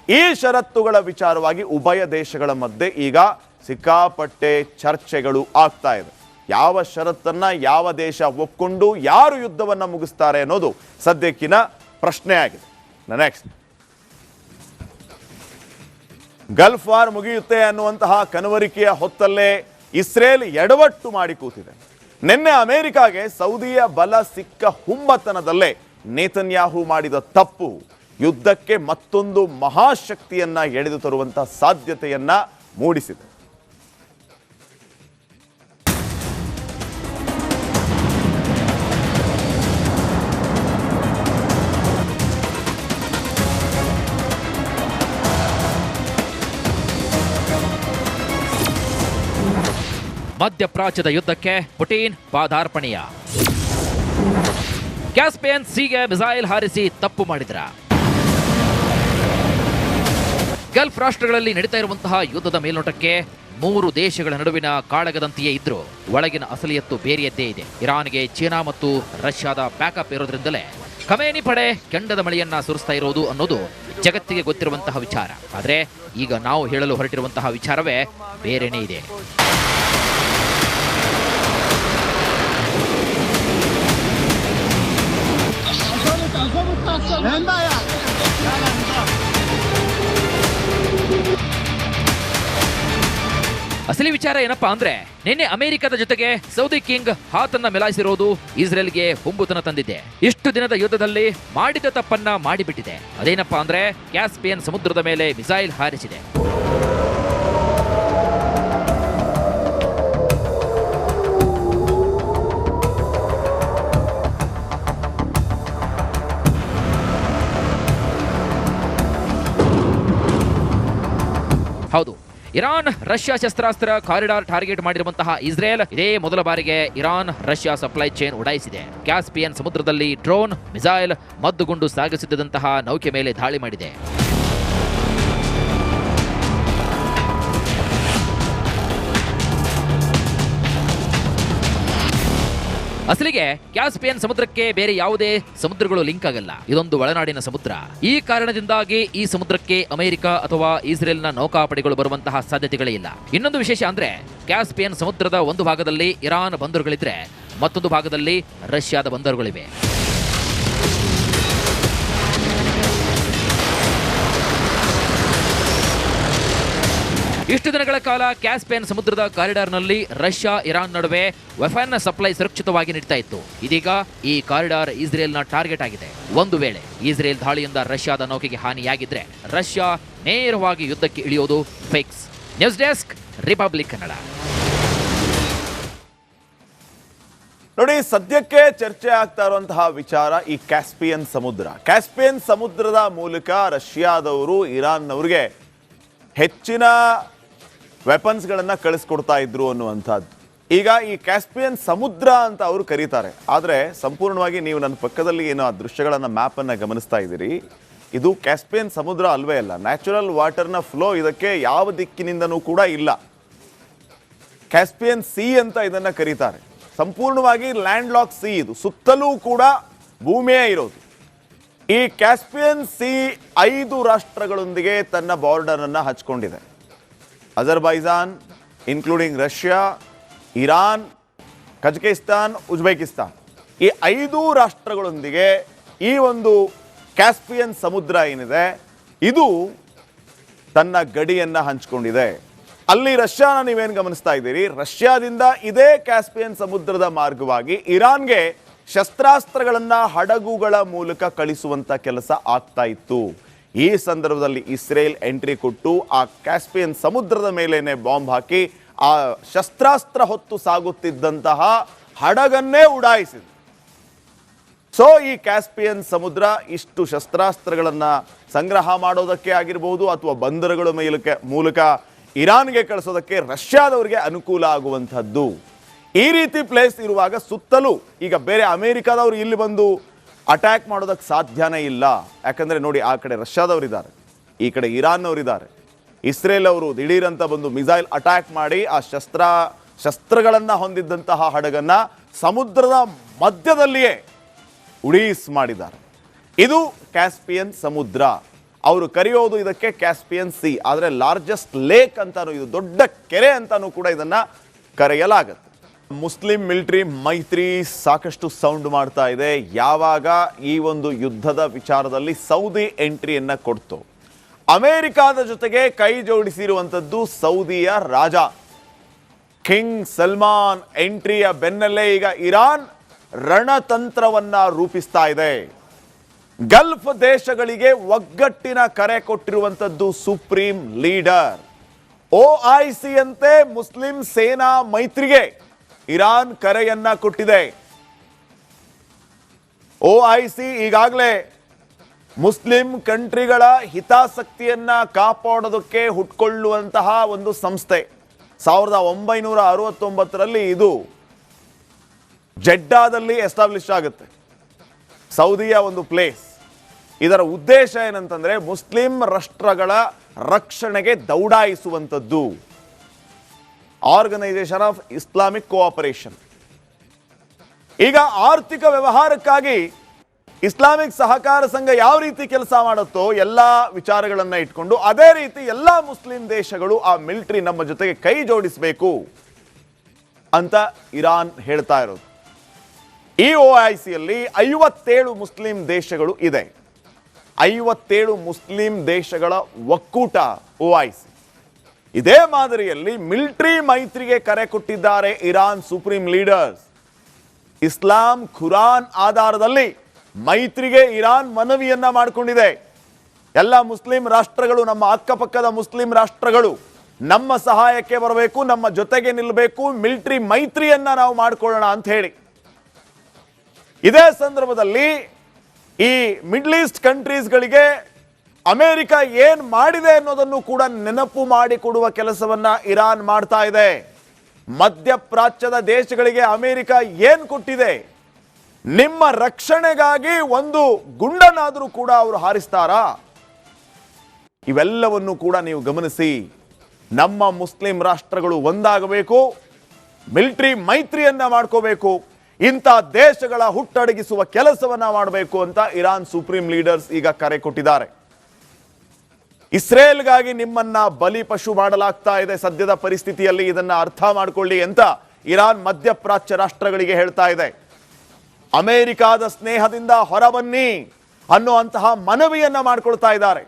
S4: ಈ ಷರತ್ತುಗಳ ವಿಚಾರವಾಗಿ ಉಭಯ ದೇಶಗಳ ಮಧ್ಯೆ ಈಗ ಸಿಕ್ಕಾಪಟ್ಟೆ ಚರ್ಚೆಗಳು ಆಗ್ತಾ ಇದೆ. ಯಾವ ಷರತ್ತನ್ನ ಯಾವ ದೇಶ ಒಪ್ಕೊಂಡು ಯಾರು ಯುದ್ಧವನ್ನ ಮುಗಿಸ್ತಾರೆ ಅನ್ನೋದು ಸದ್ಯಕ್ಕಿನ ಪ್ರಶ್ನೆ ಆಗಿದೆ. ನೆಕ್ಸ್ಟ್, ಗಲ್ಫ್ ವಾರ್ ಮುಗಿಯುತ್ತೆ ಅನ್ನುವಂತಹ ಕನವರಿಕೆಯ ಹೊತ್ತಲ್ಲೇ ಇಸ್ರೇಲ್ ಎಡವಟ್ಟು ಮಾಡಿ ಕೂತಿದೆ. ನಿನ್ನೆ ಅಮೆರಿಕಾಗೆ ಸೌದಿಯ ಬಲ ಸಿಕ್ಕ ಹುಮ್ಮತನದಲ್ಲೇ ನೇತನ್ಯಾಹು ಮಾಡಿದ ತಪ್ಪು ಯುದ್ಧಕ್ಕೆ ಮತ್ತೊಂದು ಮಹಾಶಕ್ತಿಯನ್ನ ಎಳೆದು ತರುವಂತಹ ಸಾಧ್ಯತೆಯನ್ನ ಮೂಡಿಸಿದೆ.
S8: ಮಧ್ಯಪ್ರಾಚ್ಯದ ಯುದ್ಧಕ್ಕೆ ಪುಟಿನ್ ಪಾದಾರ್ಪಣೆಯ. ಕ್ಯಾಸ್ಪಿಯನ್ ಸೀಗೆ ಮಿಸೈಲ್ ಹಾರಿಸಿ ತಪ್ಪು ಮಾಡಿದ್ರ. ಗಲ್ಫ್ ರಾಷ್ಟ್ರಗಳಲ್ಲಿ ನಡೀತಾ ಇರುವಂತಹ ಯುದ್ಧದ ಮೇಲ್ನೋಟಕ್ಕೆ 3 ದೇಶಗಳ ನಡುವಿನ ಕಾಳಗದಂತೆಯೇ ಇದ್ರೂ ಒಳಗಿನ ಅಸಲಿಯತ್ತು ಬೇರೆಯದ್ದೇ ಇದೆ. ಇರಾನ್ಗೆ ಚೀನಾ ಮತ್ತು ರಷ್ಯಾದ ಬ್ಯಾಕಪ್ ಇರೋದ್ರಿಂದಲೇ ಖಮೇನಿ ಪಡೆ ಕೆಂಡದ ಮಳೆಯನ್ನ ಸುರಿಸ್ತಾ ಇರೋದು ಅನ್ನೋದು ಜಗತ್ತಿಗೆ ಗೊತ್ತಿರುವಂತಹ ವಿಚಾರ. ಆದರೆ ಈಗ ನಾವು ಹೇಳಲು ಹೊರಟಿರುವಂತಹ ವಿಚಾರವೇ ಬೇರೆನೇ ಇದೆ. ಅಸಲಿ ವಿಚಾರ ಏನಪ್ಪಾ ಅಂದ್ರೆ, ನಿನ್ನೆ ಅಮೆರಿಕದ ಜೊತೆಗೆ ಸೌದಿ ಕಿಂಗ್ ಹಾತನ್ನ ಮೆಲಾಯಿಸಿರೋದು ಇಸ್ರೇಲ್ಗೆ ಹುಂಬುತನ ತಂದಿದೆ. ಇಷ್ಟು ದಿನದ ಯುದ್ಧದಲ್ಲಿ ಮಾಡಿದ ತಪ್ಪನ್ನ ಮಾಡಿಬಿಟ್ಟಿದೆ. ಅದೇನಪ್ಪಾ ಅಂದ್ರೆ, ಕ್ಯಾಸ್ಪಿಯನ್ ಸಮುದ್ರದ ಮೇಲೆ ಮಿಸೈಲ್ ಹಾರಿಸಿದೆ. ಹೌದು, ಇರಾನ್ ರಷ್ಯಾ ಶಸ್ತ್ರಾಸ್ತ್ರ ಕಾರಿಡಾರ್ ಟಾರ್ಗೆಟ್ ಮಾಡಿರುವಂತಹ ಇಸ್ರೇಲ್ ಇದೇ ಮೊದಲ ಬಾರಿಗೆ ಇರಾನ್ ರಷ್ಯಾ ಸಪ್ಲೈ ಚೈನ್ ಉಡಾಯಿಸಿದೆ. ಕ್ಯಾಸ್ಪಿಯನ್ ಸಮುದ್ರದಲ್ಲಿ ಡ್ರೋನ್, ಮಿಸೈಲ್, ಮದ್ದುಗುಂಡು ಸಾಗಿಸುತ್ತಿದ್ದಂತಹ ನೌಕೆ ಮೇಲೆ ದಾಳಿ ಮಾಡಿದೆ. ಅಸಲಿಗೆ ಕ್ಯಾಸ್ಪಿಯನ್ ಸಮುದ್ರಕ್ಕೆ ಬೇರೆ ಯಾವುದೇ ಸಮುದ್ರಗಳು ಲಿಂಕ್ ಆಗಲ್ಲ. ಇದೊಂದು ಒಳನಾಡಿನ ಸಮುದ್ರ. ಈ ಕಾರಣದಿಂದಾಗಿ ಈ ಸಮುದ್ರಕ್ಕೆ ಅಮೆರಿಕ ಅಥವಾ ಇಸ್ರೇಲ್ನ ನೌಕಾಪಡೆಗಳು ಬರುವಂತಹ ಸಾಧ್ಯತೆಗಳೇ ಇಲ್ಲ. ಇನ್ನೊಂದು ವಿಶೇಷ ಅಂದ್ರೆ, ಕ್ಯಾಸ್ಪಿಯನ್ ಸಮುದ್ರದ ಒಂದು ಭಾಗದಲ್ಲಿ ಇರಾನ್ ಬಂದರುಗಳಿದ್ರೆ ಮತ್ತೊಂದು ಭಾಗದಲ್ಲಿ ರಷ್ಯಾದ ಬಂದರುಗಳಿವೆ. ಇಷ್ಟು ದಿನಗಳ ಕಾಲ ಕ್ಯಾಸ್ಪಿಯನ್ ಸಮುದ್ರದ ಕಾರಿಡಾರ್ನಲ್ಲಿ ರಷ್ಯಾ ಇರಾನ್ ನಡುವೆ ವೆಫನ್ ಸಪ್ಲೈ ಸುರಕ್ಷಿತವಾಗಿ ನಡೀತಾ ಇತ್ತು. ಇದೀಗ ಈ ಕಾರಿಡಾರ್ ಇಸ್ರೇಲ್ನ ಟಾರ್ಗೆಟ್ ಆಗಿದೆ. ಒಂದು ವೇಳೆ ಇಸ್ರೇಲ್ ದಾಳಿಯಿಂದ ರಷ್ಯಾದ ನೌಕೆಗೆ ಹಾನಿಯಾಗಿದ್ರೆ ರಷ್ಯಾ ನೇರವಾಗಿ ಯುದ್ಧಕ್ಕೆ ಇಳಿಯೋದು fix. News desk, Republic Kannada.
S4: ನೋಡಿ, ಸದ್ಯಕ್ಕೆ ಚರ್ಚೆ ಆಗ್ತಾ ಇರುವಂತಹ ವಿಚಾರ ಈ ಕ್ಯಾಸ್ಪಿಯನ್ ಸಮುದ್ರ. ಕ್ಯಾಸ್ಪಿಯನ್ ಸಮುದ್ರದ ಮೂಲಕ ರಷ್ಯಾದವರು ಇರಾನ್ನವ್ರಿಗೆ ಹೆಚ್ಚಿನ ವೆಪನ್ಸ್ಗಳನ್ನು ಕಳಿಸ್ಕೊಡ್ತಾ ಇದ್ರು ಅನ್ನುವಂಥದ್ದು. ಈಗ ಈ ಕ್ಯಾಸ್ಪಿಯನ್ ಸಮುದ್ರ ಅಂತ ಅವರು ಕರೀತಾರೆ. ಆದರೆ ಸಂಪೂರ್ಣವಾಗಿ ನೀವು ನನ್ನ ಪಕ್ಕದಲ್ಲಿ ಏನೋ ಆ ದೃಶ್ಯಗಳನ್ನು ಮ್ಯಾಪನ್ನು ಗಮನಿಸ್ತಾ ಇದ್ದೀರಿ, ಇದು ಕ್ಯಾಸ್ಪಿಯನ್ ಸಮುದ್ರ ಅಲ್ವೇ ಅಲ್ಲ. ನ್ಯಾಚುರಲ್ ವಾಟರ್ನ ಫ್ಲೋ ಇದಕ್ಕೆ ಯಾವ ದಿಕ್ಕಿನಿಂದನೂ ಕೂಡ ಇಲ್ಲ. ಕ್ಯಾಸ್ಪಿಯನ್ ಸಿ ಅಂತ ಇದನ್ನು ಕರೀತಾರೆ. ಸಂಪೂರ್ಣವಾಗಿ ಲ್ಯಾಂಡ್ ಲಾಕ್ ಸಿ ಇದು, ಸುತ್ತಲೂ ಕೂಡ ಭೂಮಿಯೇ ಇರೋದು. ಈ ಕ್ಯಾಸ್ಪಿಯನ್ ಸಿ 5 ರಾಷ್ಟ್ರಗಳೊಂದಿಗೆ ತನ್ನ ಬಾರ್ಡರನ್ನು ಹಚ್ಕೊಂಡಿದೆ. Azerbaijan, including Russia, Iran, Kazakhstan, Uzbekistan, ಈ 5 ರಾಷ್ಟ್ರಗಳೊಂದಿಗೆ ಈ ಒಂದು ಕ್ಯಾಸ್ಪಿಯನ್ ಸಮುದ್ರ ಏನಿದೆ ಇದು ತನ್ನ ಗಡಿಯನ್ನು ಹಂಚಿಕೊಂಡಿದೆ. ಅಲ್ಲಿ ರಷ್ಯಾನ ನೀವೇನು ಗಮನಿಸ್ತಾ ಇದ್ದೀರಿ, ರಷ್ಯಾದಿಂದ ಇದೇ ಕ್ಯಾಸ್ಪಿಯನ್ ಸಮುದ್ರದ ಮಾರ್ಗವಾಗಿ ಇರಾನ್ಗೆ ಶಸ್ತ್ರಾಸ್ತ್ರಗಳನ್ನು ಹಡಗುಗಳ ಮೂಲಕ ಕಳಿಸುವಂತ ಕೆಲಸ ಆಗ್ತಾ ಇತ್ತು. ಈ ಸಂದರ್ಭದಲ್ಲಿ ಇಸ್ರೇಲ್ ಎಂಟ್ರಿ ಕೊಟ್ಟು ಆ ಕ್ಯಾಸ್ಪಿಯನ್ ಸಮುದ್ರದ ಮೇಲೇನೆ ಬಾಂಬ್ ಹಾಕಿ ಆ ಶಸ್ತ್ರಾಸ್ತ್ರ ಹೊತ್ತು ಸಾಗುತ್ತಿದ್ದಂತಹ ಹಡಗನ್ನೇ ಉಡಾಯಿಸಿದೆ. ಸೊ ಈ ಕ್ಯಾಸ್ಪಿಯನ್ ಸಮುದ್ರ ಇಷ್ಟು ಶಸ್ತ್ರಾಸ್ತ್ರಗಳನ್ನು ಸಂಗ್ರಹ ಮಾಡೋದಕ್ಕೆ ಆಗಿರಬಹುದು ಅಥವಾ ಬಂದರುಗಳ ಮೂಲಕ ಇರಾನ್ಗೆ ಕಳಿಸೋದಕ್ಕೆ ರಷ್ಯಾದವರಿಗೆ ಅನುಕೂಲ ಆಗುವಂಥದ್ದು. ಈ ರೀತಿ ಪ್ಲೇಸ್ ಇರುವಾಗ ಸುತ್ತಲೂ ಈಗ ಬೇರೆ ಅಮೆರಿಕಾದವರು ಇಲ್ಲಿ ಬಂದು ಅಟ್ಯಾಕ್ ಮಾಡೋದಕ್ಕೆ ಸಾಧ್ಯನೇ ಇಲ್ಲ. ಯಾಕಂದರೆ ನೋಡಿ, ಆ ಕಡೆ ರಷ್ಯಾದವರಿದ್ದಾರೆ, ಈ ಕಡೆ ಇರಾನ್ನವರಿದ್ದಾರೆ. ಇಸ್ರೇಲ್ ಅವರು ದಿಢೀರಂತ ಬಂದು ಮಿಸೈಲ್ ಅಟ್ಯಾಕ್ ಮಾಡಿ ಆ ಶಸ್ತ್ರಗಳನ್ನು ಹೊಂದಿದ್ದಂತಹ ಹಡಗನ್ನು ಸಮುದ್ರದ ಮಧ್ಯದಲ್ಲಿಯೇ ಉಡೀಸ್ ಮಾಡಿದ್ದಾರೆ. ಇದು ಕ್ಯಾಸ್ಪಿಯನ್ ಸಮುದ್ರ. ಅವರು ಕರೆಯೋದು ಇದಕ್ಕೆ ಕ್ಯಾಸ್ಪಿಯನ್ ಸಿ, ಆದರೆ ಲಾರ್ಜೆಸ್ಟ್ ಲೇಕ್ ಅಂತಾನು, ಇದು ದೊಡ್ಡ ಕೆರೆ ಅಂತಾನು ಕೂಡ ಇದನ್ನು ಕರೆಯಲಾಗುತ್ತೆ. ಮುಸ್ಲಿಂ ಮಿಲಿಟರಿ ಮೈತ್ರಿ ಸಾಕಷ್ಟು ಸೌಂಡ್ ಮಾಡ್ತಾ ಇದೆ. ಯಾವಾಗ ಈ ಒಂದು ಯುದ್ಧದ ವಿಚಾರದಲ್ಲಿ ಸೌದಿ ಎಂಟ್ರಿಯನ್ನು ಕೊಡ್ತು, ಅಮೆರಿಕಾದ ಜೊತೆಗೆ ಕೈ ಜೋಡಿಸಿರುವಂಥದ್ದು ಸೌದಿಯ ರಾಜ ಕಿಂಗ್ ಸಲ್ಮಾನ್ ಎಂಟ್ರಿಯ ಬೆನ್ನಲ್ಲೇ ಈಗ ಇರಾನ್ ರಣತಂತ್ರವನ್ನ ರೂಪಿಸ್ತಾ ಇದೆ. ಗಲ್ಫ್ ದೇಶಗಳಿಗೆ ಒಗ್ಗಟ್ಟಿನ ಕರೆ ಕೊಟ್ಟಿರುವಂಥದ್ದು ಸುಪ್ರೀಂ ಲೀಡರ್. OIC ಅಂತೆ ಮುಸ್ಲಿಂ ಸೇನಾ ಮೈತ್ರಿಗೆ ಇರಾನ್ ಕರೆಯನ್ನ ಕೊಟ್ಟಿದೆ. OIC ಈಗಾಗಲೇ ಮುಸ್ಲಿಂ ಕಂಟ್ರಿಗಳ ಹಿತಾಸಕ್ತಿಯನ್ನ ಕಾಪಾಡೋದಕ್ಕೆ ಹುಟ್ಕೊಳ್ಳುವಂತಹ ಒಂದು ಸಂಸ್ಥೆ. 1969ರಲ್ಲಿ ಇದು ಜೆಡ್ಡಾದಲ್ಲಿ ಎಸ್ಟಾಬ್ಲಿಷ್ ಆಗುತ್ತೆ, ಸೌದಿಯ ಒಂದು ಪ್ಲೇಸ್. ಇದರ ಉದ್ದೇಶ ಏನಂತಂದ್ರೆ ಮುಸ್ಲಿಂ ರಾಷ್ಟ್ರಗಳ ರಕ್ಷಣೆಗೆ ದೌಡಾಯಿಸುವಂಥದ್ದು. Organisation of Islamic Cooperation. ಈಗ ಆರ್ಥಿಕ ವ್ಯವಹಾರಕ್ಕಾಗಿ ಇಸ್ಲಾಮಿಕ್ ಸಹಕಾರ ಸಂಘ ಯಾವ ರೀತಿ ಕೆಲಸ ಮಾಡುತ್ತೋ ಎಲ್ಲ ವಿಚಾರಗಳನ್ನ ಇಟ್ಕೊಂಡು ಅದೇ ರೀತಿ ಎಲ್ಲ ಮುಸ್ಲಿಂ ದೇಶಗಳು ಆ ಮಿಲಿಟರಿ ನಮ್ಮ ಜೊತೆಗೆ ಕೈ ಜೋಡಿಸಬೇಕು ಅಂತ ಇರಾನ್ ಹೇಳ್ತಾ ಇರೋದು. ಈ OICಯಲ್ಲಿ 57 ಮುಸ್ಲಿಂ ದೇಶಗಳು ಇದೆ. 57 ಮುಸ್ಲಿಂ ದೇಶಗಳ ಒಕ್ಕೂಟ OIC. ಇದೇ ಮಾದರಿಯಲ್ಲಿ ಮಿಲಿಟರಿ ಮೈತ್ರಿಗೆ ಕರೆ ಕೊಟ್ಟಿದ್ದಾರೆ ಇರಾನ್ ಸುಪ್ರೀಂ ಲೀಡರ್ಸ್. ಇಸ್ಲಾಂ ಖುರಾನ್ ಆಧಾರದಲ್ಲಿ ಮೈತ್ರಿಗೆ ಇರಾನ್ ಮನವಿಯನ್ನ ಮಾಡಿಕೊಂಡಿದೆ. ಎಲ್ಲ ಮುಸ್ಲಿಂ ರಾಷ್ಟ್ರಗಳು, ನಮ್ಮ ಅಕ್ಕಪಕ್ಕದ ಮುಸ್ಲಿಂ ರಾಷ್ಟ್ರಗಳು ನಮ್ಮ ಸಹಾಯಕ್ಕೆ ಬರಬೇಕು, ನಮ್ಮ ಜೊತೆಗೆ ನಿಲ್ಲಬೇಕು, ಮಿಲಿಟರಿ ಮೈತ್ರಿಯನ್ನ ನಾವು ಮಾಡಿಕೊಳ್ಳೋಣ ಅಂತ ಹೇಳಿ. ಇದೇ ಸಂದರ್ಭದಲ್ಲಿ ಈ ಮಿಡ್ಲ್ ಈಸ್ಟ್ ಕಂಟ್ರೀಸ್ಗಳಿಗೆ ಅಮೆರಿಕ ಏನ್ ಮಾಡಿದೆ ಅನ್ನೋದನ್ನು ಕೂಡ ನೆನಪು ಮಾಡಿಕೊಡುವ ಕೆಲಸವನ್ನ ಇರಾನ್ ಮಾಡ್ತಾ ಇದೆ. ಮಧ್ಯಪ್ರಾಚ್ಯದ ದೇಶಗಳಿಗೆ ಅಮೆರಿಕ ಏನ್ ಕೊಟ್ಟಿದೆ, ನಿಮ್ಮ ರಕ್ಷಣೆಗಾಗಿ ಒಂದು ಗುಂಡನ್ನಾದರೂ ಕೂಡ ಅವರು ಹಾರಿಸ್ತಾರಾ? ಇವೆಲ್ಲವನ್ನು ಕೂಡ ನೀವು ಗಮನಿಸಿ. ನಮ್ಮ ಮುಸ್ಲಿಂ ರಾಷ್ಟ್ರಗಳು ಒಂದಾಗಬೇಕು, ಮಿಲಿಟರಿ ಮೈತ್ರಿಯನ್ನ ಮಾಡ್ಕೋಬೇಕು, ಇಂಥ ದೇಶಗಳ ಹುಟ್ಟಡಗಿಸುವ ಕೆಲಸವನ್ನ ಮಾಡಬೇಕು ಅಂತ ಇರಾನ್ ಸುಪ್ರೀಂ ಲೀಡರ್ಸ್ ಈಗ ಕರೆ ಕೊಟ್ಟಿದ್ದಾರೆ. ಇಸ್ರೇಲ್ಗಾಗಿ ನಿಮ್ಮನ್ನ ಬಲಿಪಶು ಮಾಡಲಾಗ್ತಾ ಇದೆ ಸದ್ಯದ ಪರಿಸ್ಥಿತಿಯಲ್ಲಿ, ಇದನ್ನ ಅರ್ಥ ಮಾಡಿಕೊಳ್ಳಿ ಅಂತ ಇರಾನ್ ಮಧ್ಯಪ್ರಾಚ್ಯ ರಾಷ್ಟ್ರಗಳಿಗೆ ಹೇಳ್ತಾ ಇದೆ. ಅಮೆರಿಕಾದ ಸ್ನೇಹದಿಂದ ಹೊರಬನ್ನಿ ಅನ್ನುವಂತಹ ಮನವಿಯನ್ನ ಮಾಡಿಕೊಳ್ತಾ ಇದ್ದಾರೆ.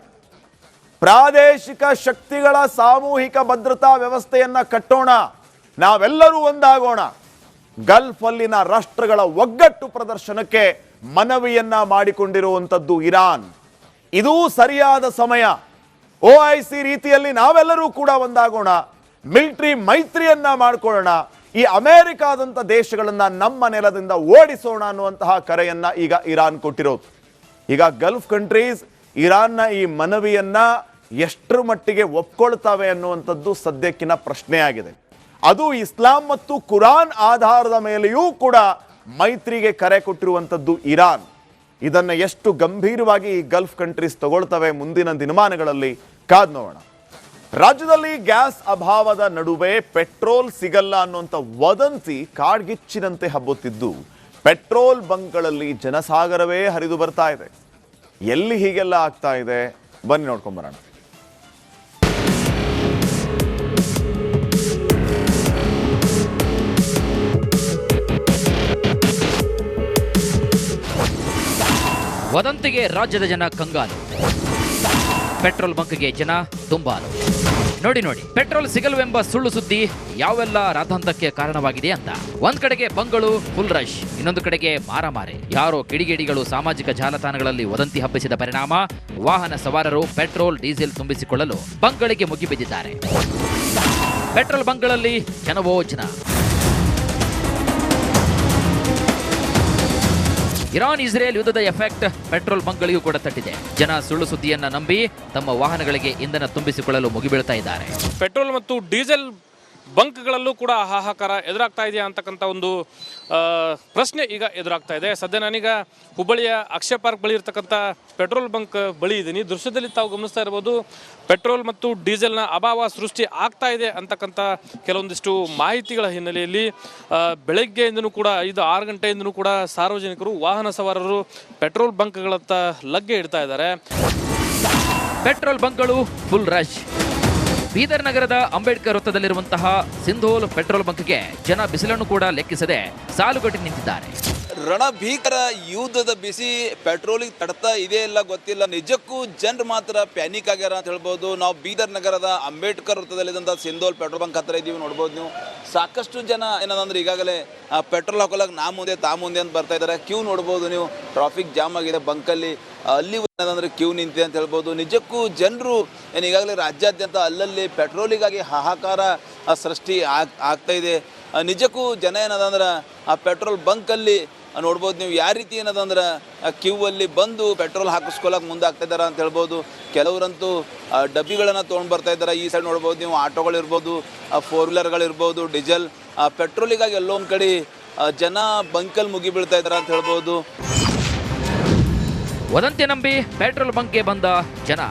S4: ಪ್ರಾದೇಶಿಕ ಶಕ್ತಿಗಳ ಸಾಮೂಹಿಕ ಭದ್ರತಾ ವ್ಯವಸ್ಥೆಯನ್ನ ಕಟ್ಟೋಣ, ನಾವೆಲ್ಲರೂ ಒಂದಾಗೋಣ, ಗಲ್ಫ್ ಅಲ್ಲಿನ ರಾಷ್ಟ್ರಗಳ ಒಗ್ಗಟ್ಟು ಪ್ರದರ್ಶನಕ್ಕೆ ಮನವಿಯನ್ನ ಮಾಡಿಕೊಂಡಿರುವಂಥದ್ದು ಇರಾನ್. ಇದು ಸರಿಯಾದ ಸಮಯ. OIC ರೀತಿಯಲ್ಲಿ ನಾವೆಲ್ಲರೂ ಕೂಡ ಒಂದಾಗೋಣ, ಮಿಲಿಟರಿ ಮೈತ್ರಿಯನ್ನ ಮಾಡಿಕೊಳ್ಳೋಣ, ಈ ಅಮೆರಿಕಾದಂಥ ದೇಶಗಳನ್ನ ನಮ್ಮ ನೆಲದಿಂದ ಓಡಿಸೋಣ ಅನ್ನುವಂತಹ ಕರೆಯನ್ನ ಈಗ ಇರಾನ್ ಕೊಟ್ಟಿರೋದು. ಈಗ ಗಲ್ಫ್ ಕಂಟ್ರೀಸ್ ಇರಾನ್ನ ಈ ಮನವಿಯನ್ನ ಎಷ್ಟರ ಮಟ್ಟಿಗೆ ಒಪ್ಕೊಳ್ತಾವೆ ಅನ್ನುವಂಥದ್ದು ಸದ್ಯಕ್ಕಿನ ಪ್ರಶ್ನೆ ಆಗಿದೆ. ಅದು ಇಸ್ಲಾಂ ಮತ್ತು ಕುರಾನ್ ಆಧಾರದ ಮೇಲೆಯೂ ಕೂಡ ಮೈತ್ರಿಗೆ ಕರೆ ಕೊಟ್ಟಿರುವಂಥದ್ದು ಇರಾನ್. ಇದನ್ನ ಎಷ್ಟು ಗಂಭೀರವಾಗಿ ಈ ಗಲ್ಫ್ ಕಂಟ್ರೀಸ್ ತಗೊಳ್ತವೆ ಮುಂದಿನ ದಿನಮಾನಗಳಲ್ಲಿ ಕಾದ್ ನೋಡೋಣ. ರಾಜ್ಯದಲ್ಲಿ ಗ್ಯಾಸ್ ಅಭಾವದ ನಡುವೆ ಪೆಟ್ರೋಲ್ ಸಿಗಲ್ಲ ಅನ್ನುವಂಥ ವದಂತಿ ಕಾಡ್ಗಿಚ್ಚಿನಂತೆ ಹಬ್ಬುತ್ತಿದ್ದು ಪೆಟ್ರೋಲ್ ಬಂಕ್ಗಳಲ್ಲಿ ಜನಸಾಗರವೇ ಹರಿದು ಬರ್ತಾ ಇದೆ. ಎಲ್ಲಿ ಹೀಗೆಲ್ಲ ಆಗ್ತಾ ಇದೆ ಬನ್ನಿ ನೋಡ್ಕೊಂಡ್ ಬರೋಣ.
S8: ವದಂತಿಗೆ ರಾಜ್ಯದ ಜನ ಕಂಗಾಲು, ಪೆಟ್ರೋಲ್ ಬಂಕ್ಗೆ ಜನ ದುಂಬಾಲು. ನೋಡಿ ಪೆಟ್ರೋಲ್ ಸಿಗಲ್ವೆಂಬ ಸುಳ್ಳು ಸುದ್ದಿ ಯಾವೆಲ್ಲ ರಾಧಾಂತಕ್ಕೆ ಕಾರಣವಾಗಿದೆ ಅಂತ. ಒಂದ್ ಕಡೆಗೆ ಬಂಗಳು ಫುಲ್ ರಶ್, ಇನ್ನೊಂದು ಕಡೆಗೆ ಮಾರಾಮಾರೆ. ಯಾರೋ ಕಿಡಿಗೇಡಿಗಳು ಸಾಮಾಜಿಕ ಜಾಲತಾಣಗಳಲ್ಲಿ ವದಂತಿ ಹಬ್ಬಿಸಿದ ಪರಿಣಾಮ ವಾಹನ ಸವಾರರು ಪೆಟ್ರೋಲ್ ಡೀಸೆಲ್ ತುಂಬಿಸಿಕೊಳ್ಳಲು ಬಂಕ್ಗಳಿಗೆ ಮುಗಿಬಿದ್ದಿದ್ದಾರೆ. ಪೆಟ್ರೋಲ್ ಬಂಕ್ಗಳಲ್ಲಿ ಜನವೋ ಜನ. ಇರಾನ್ ಇಸ್ರೇಲ್ ಯುದ್ಧದ ಎಫೆಕ್ಟ್ ಪೆಟ್ರೋಲ್ ಬಂಕ್ಗಳಿಗೂ ಕೂಡ ತಟ್ಟಿದೆ. ಜನ ಸುಳ್ಳು ಸುದ್ದಿಯನ್ನ ನಂಬಿ ತಮ್ಮ ವಾಹನಗಳಿಗೆ ಇಂಧನ ತುಂಬಿಸಿಕೊಳ್ಳಲು ಮುಗಿಬೀಳ್ತಾ ಇದ್ದಾರೆ.
S9: ಪೆಟ್ರೋಲ್ ಮತ್ತು ಡೀಸೆಲ್ ಬಂಕ್ಗಳಲ್ಲೂ ಕೂಡ ಹಾಹಾಕಾರ ಎದುರಾಗ್ತಾ ಇದೆಯಾ ಅಂತಕ್ಕಂಥ ಒಂದು ಪ್ರಶ್ನೆ ಈಗ ಎದುರಾಗ್ತಾ ಇದೆ. ಸದ್ಯ ನಾನೀಗ ಹುಬ್ಬಳ್ಳಿಯ ಅಕ್ಷಯ ಪಾರ್ಕ್ ಬಳಿ ಇರತಕ್ಕಂಥ ಪೆಟ್ರೋಲ್ ಬಂಕ್ ಬಳಿ ಇದ್ದೀನಿ. ದೃಶ್ಯದಲ್ಲಿ ತಾವು ಗಮನಿಸ್ತಾ ಇರ್ಬೋದು, ಪೆಟ್ರೋಲ್ ಮತ್ತು ಡೀಸೆಲ್ನ ಅಭಾವ ಸೃಷ್ಟಿ ಆಗ್ತಾ ಇದೆ ಅಂತಕ್ಕಂಥ ಕೆಲವೊಂದಿಷ್ಟು ಮಾಹಿತಿಗಳ ಹಿನ್ನೆಲೆಯಲ್ಲಿ ಬೆಳಗ್ಗೆಯಿಂದನೂ ಕೂಡ 5-6 ಗಂಟೆಯಿಂದನೂ ಕೂಡ ಸಾರ್ವಜನಿಕರು, ವಾಹನ ಸವಾರರು ಪೆಟ್ರೋಲ್ ಬಂಕ್ಗಳತ್ತ ಲಗ್ಗೆ ಇಡ್ತಾ ಇದ್ದಾರೆ.
S8: ಪೆಟ್ರೋಲ್ ಬಂಕ್ಗಳು ಫುಲ್ ರಶ್. ಬೀದರ್ ನಗರದ ಅಂಬೇಡ್ಕರ್ ವೃತ್ತದಲ್ಲಿರುವಂತಹ ಸಿಂಧೋಲ್ ಪೆಟ್ರೋಲ್ ಬಂಕ್ಗೆ ಜನ ಬಿಸಿಲನ್ನು ಕೂಡ ಲೆಕ್ಕಿಸದೆ ಸಾಲುಗಟ್ಟಿ ನಿಂತಿದ್ದಾರೆ.
S10: ರಣಭೀಕರ ಯುದ್ಧದ ಬಿಸಿ ಪೆಟ್ರೋಲಿಗೆ ತಡ್ತಾ ಇದೆ ಇಲ್ಲ ಗೊತ್ತಿಲ್ಲ. ನಿಜಕ್ಕೂ ಜನರು ಮಾತ್ರ ಪ್ಯಾನಿಕ್ ಆಗ್ಯಾರ ಅಂತ ಹೇಳ್ಬೋದು. ನಾವು ಬೀದರ್ ನಗರದ ಅಂಬೇಡ್ಕರ್ ವೃತ್ತದಲ್ಲಿದ್ದಂಥ ಸಿಂಧೋಲ್ ಪೆಟ್ರೋಲ್ ಬಂಕ್ ಹತ್ರ ಇದ್ದೀವಿ. ನೋಡ್ಬೋದು ನೀವು, ಸಾಕಷ್ಟು ಜನ ಏನಂದ್ರೆ ಈಗಾಗಲೇ ಪೆಟ್ರೋಲ್ ಹಾಕೊಳ್ಳೋಕೆ ನಾ ಮುಂದೆ ತಾ ಮುಂದೆ ಅಂತ ಬರ್ತಾ ಇದ್ದಾರೆ. ಕ್ಯೂ ನೋಡ್ಬೋದು ನೀವು, ಟ್ರಾಫಿಕ್ ಜಾಮ್ ಆಗಿದೆ ಬಂಕಲ್ಲಿ. ಅಲ್ಲಿ ಏನಂದ್ರೆ ಕ್ಯೂ ನಿಂತಿದೆ ಅಂತ ಹೇಳ್ಬೋದು. ನಿಜಕ್ಕೂ ಜನರು ಈಗಾಗಲೇ ರಾಜ್ಯಾದ್ಯಂತ ಅಲ್ಲಲ್ಲಿ ಪೆಟ್ರೋಲಿಗಾಗಿ ಹಾಹಾಕಾರ ಸೃಷ್ಟಿ ಆಗ್ತಾ ಇದೆ. ನಿಜಕ್ಕೂ ಜನ ಏನದಂದ್ರೆ ಆ ಪೆಟ್ರೋಲ್ ಬಂಕಲ್ಲಿ ನೋಡ್ಬೋದು ನೀವು ಯಾವ ರೀತಿ ಏನದಂದ್ರೆ ಕ್ಯೂ ಅಲ್ಲಿ ಬಂದು ಪೆಟ್ರೋಲ್ ಹಾಕಿಸ್ಕೊಳ್ಳೋಕೆ ಮುಂದೆ ಆಗ್ತಾ ಇದ್ದಾರೆ ಅಂತ ಹೇಳ್ಬೋದು. ಕೆಲವರಂತೂ ಡಬ್ಬಿಗಳನ್ನು ತೊಗೊಂಡು ಬರ್ತಾ ಇದ್ದಾರೆ. ಈ ಸೈಡ್ ನೋಡ್ಬೋದು ನೀವು, ಆಟೋಗಳಿರ್ಬೋದು, 4 ವೀಲರ್ಗಳಿರ್ಬೋದು, ಡೀಸೆಲ್ ಪೆಟ್ರೋಲಿಗಾಗಿ ಎಲ್ಲೋ ಒಂದು ಕಡೆ ಜನ ಬಂಕಲ್ಲಿ ಮುಗಿ ಬೀಳ್ತಾ ಇದ್ದಾರೆ ಅಂತ ಹೇಳ್ಬೋದು.
S8: ವದಂತಿ ನಂಬಿ ಪೆಟ್ರೋಲ್ ಬಂಕ್ಗೆ ಬಂದ ಜನ.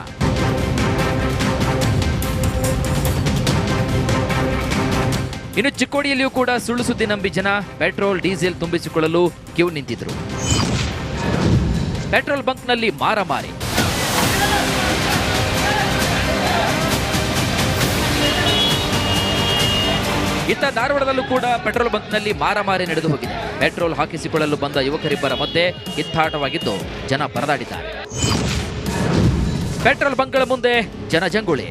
S8: ಇನ್ನು ಚಿಕ್ಕೋಡಿಯಲ್ಲಿಯೂ ಕೂಡ ಸುಳ್ಳು ಸುದ್ದಿ ನಂಬಿ ಜನ ಪೆಟ್ರೋಲ್ ಡೀಸೆಲ್ ತುಂಬಿಸಿಕೊಳ್ಳಲು ಕ್ಯೂ ನಿಂತಿದ್ರು. ಪೆಟ್ರೋಲ್ ಬಂಕ್ನಲ್ಲಿ ಮಾರಾಮಾರಿ. ಇತ್ತ ಧಾರವಾಡದಲ್ಲೂ ಕೂಡ ಪೆಟ್ರೋಲ್ ಬಂಕ್ನಲ್ಲಿ ಮಾರಾಮಾರಿ ನಡೆದು ಹೋಗಿದೆ. ಪೆಟ್ರೋಲ್ ಹಾಕಿಸಿಕೊಳ್ಳಲು ಬಂದ ಯುವಕರಿಬ್ಬರ ಮಧ್ಯೆ ಕಿತ್ತಾಟವಾಗಿದ್ದು ಜನ ಪರದಾಡಿದ್ದಾರೆ. ಪೆಟ್ರೋಲ್ ಬಂಕ್ಗಳ ಮುಂದೆ ಜನಜಂಗುಳಿ.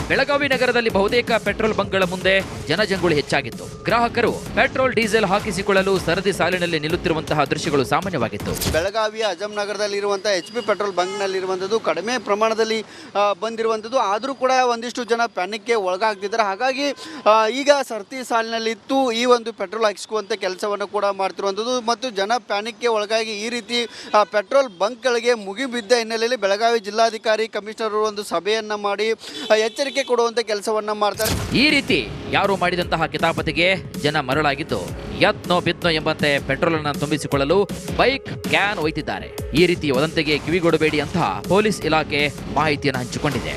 S8: ಬೆಳಗಾವಿ ನಗರದಲ್ಲಿ ಬಹುತೇಕ ಪೆಟ್ರೋಲ್ ಬಂಕ್ಗಳ ಮುಂದೆ ಜನಜಂಗುಳಿ ಹೆಚ್ಚಾಗಿತ್ತು. ಗ್ರಾಹಕರು ಪೆಟ್ರೋಲ್ ಡೀಸೆಲ್ ಹಾಕಿಸಿಕೊಳ್ಳಲು ಸರದಿ ಸಾಲಿನಲ್ಲಿ ನಿಲ್ಲುತ್ತಿರುವಂತಹ ದೃಶ್ಯಗಳು ಸಾಮಾನ್ಯವಾಗಿತ್ತು.
S11: ಬೆಳಗಾವಿಯ ಅಜಂ ನಗರದಲ್ಲಿರುವಂತಹ HP ಪೆಟ್ರೋಲ್ ಬಂಕ್ನಲ್ಲಿರುವಂಥದ್ದು ಕಡಿಮೆ ಪ್ರಮಾಣದಲ್ಲಿ ಬಂದಿರುವಂಥದ್ದು. ಆದರೂ ಕೂಡ ಒಂದಿಷ್ಟು ಜನ ಪ್ಯಾನಿಕ್ಗೆ ಒಳಗಾಗ್ತಿದ್ದಾರೆ. ಹಾಗಾಗಿ ಈಗ ಸರತಿ ಸಾಲಿನಲ್ಲಿತ್ತು ಈ ಒಂದು ಪೆಟ್ರೋಲ್ ಹಾಕಿಸುವಂಥ ಕೆಲಸವನ್ನು ಕೂಡ ಮಾಡ್ತಿರುವಂಥದ್ದು. ಮತ್ತು ಜನ ಪ್ಯಾನಿಕ್ಗೆ ಒಳಗಾಗಿ ಈ ರೀತಿ ಪೆಟ್ರೋಲ್ ಬಂಕ್ಗಳಿಗೆ ಮುಗಿಬಿದ್ದ ಹಿನ್ನೆಲೆಯಲ್ಲಿ ಬೆಳಗಾವಿ ಜಿಲ್ಲಾಧಿಕಾರಿ ಕಮಿಷನರ್ ಒಂದು ಸಭೆಯನ್ನು ಮಾಡಿ ಎಚ್ಚರಿಕೆ ಕೊಡುವಂತ ಕೆಲಸವನ್ನ ಮಾಡ್ತಾರೆ.
S8: ಈ ರೀತಿ ಯಾರು ಮಾಡಿದಂತಹ ಕಿತಾಪತಿಗೆ ಜನ ಮರಳಾಗಿದ್ದು ಯತ್ನೋ ಬಿತ್ನೋ ಎಂಬಂತೆ ಪೆಟ್ರೋಲ್ ಅನ್ನು ತುಂಬಿಸಿಕೊಳ್ಳಲು ಬೈಕ್ ಕ್ಯಾನ್ ಒಯ್ತಿದ್ದಾರೆ. ಈ ರೀತಿ ವದಂತಿಗೆ ಕಿವಿಗೊಡಬೇಡಿ ಅಂತ ಪೊಲೀಸ್ ಇಲಾಖೆ ಮಾಹಿತಿಯನ್ನು ಹಂಚಿಕೊಂಡಿದೆ.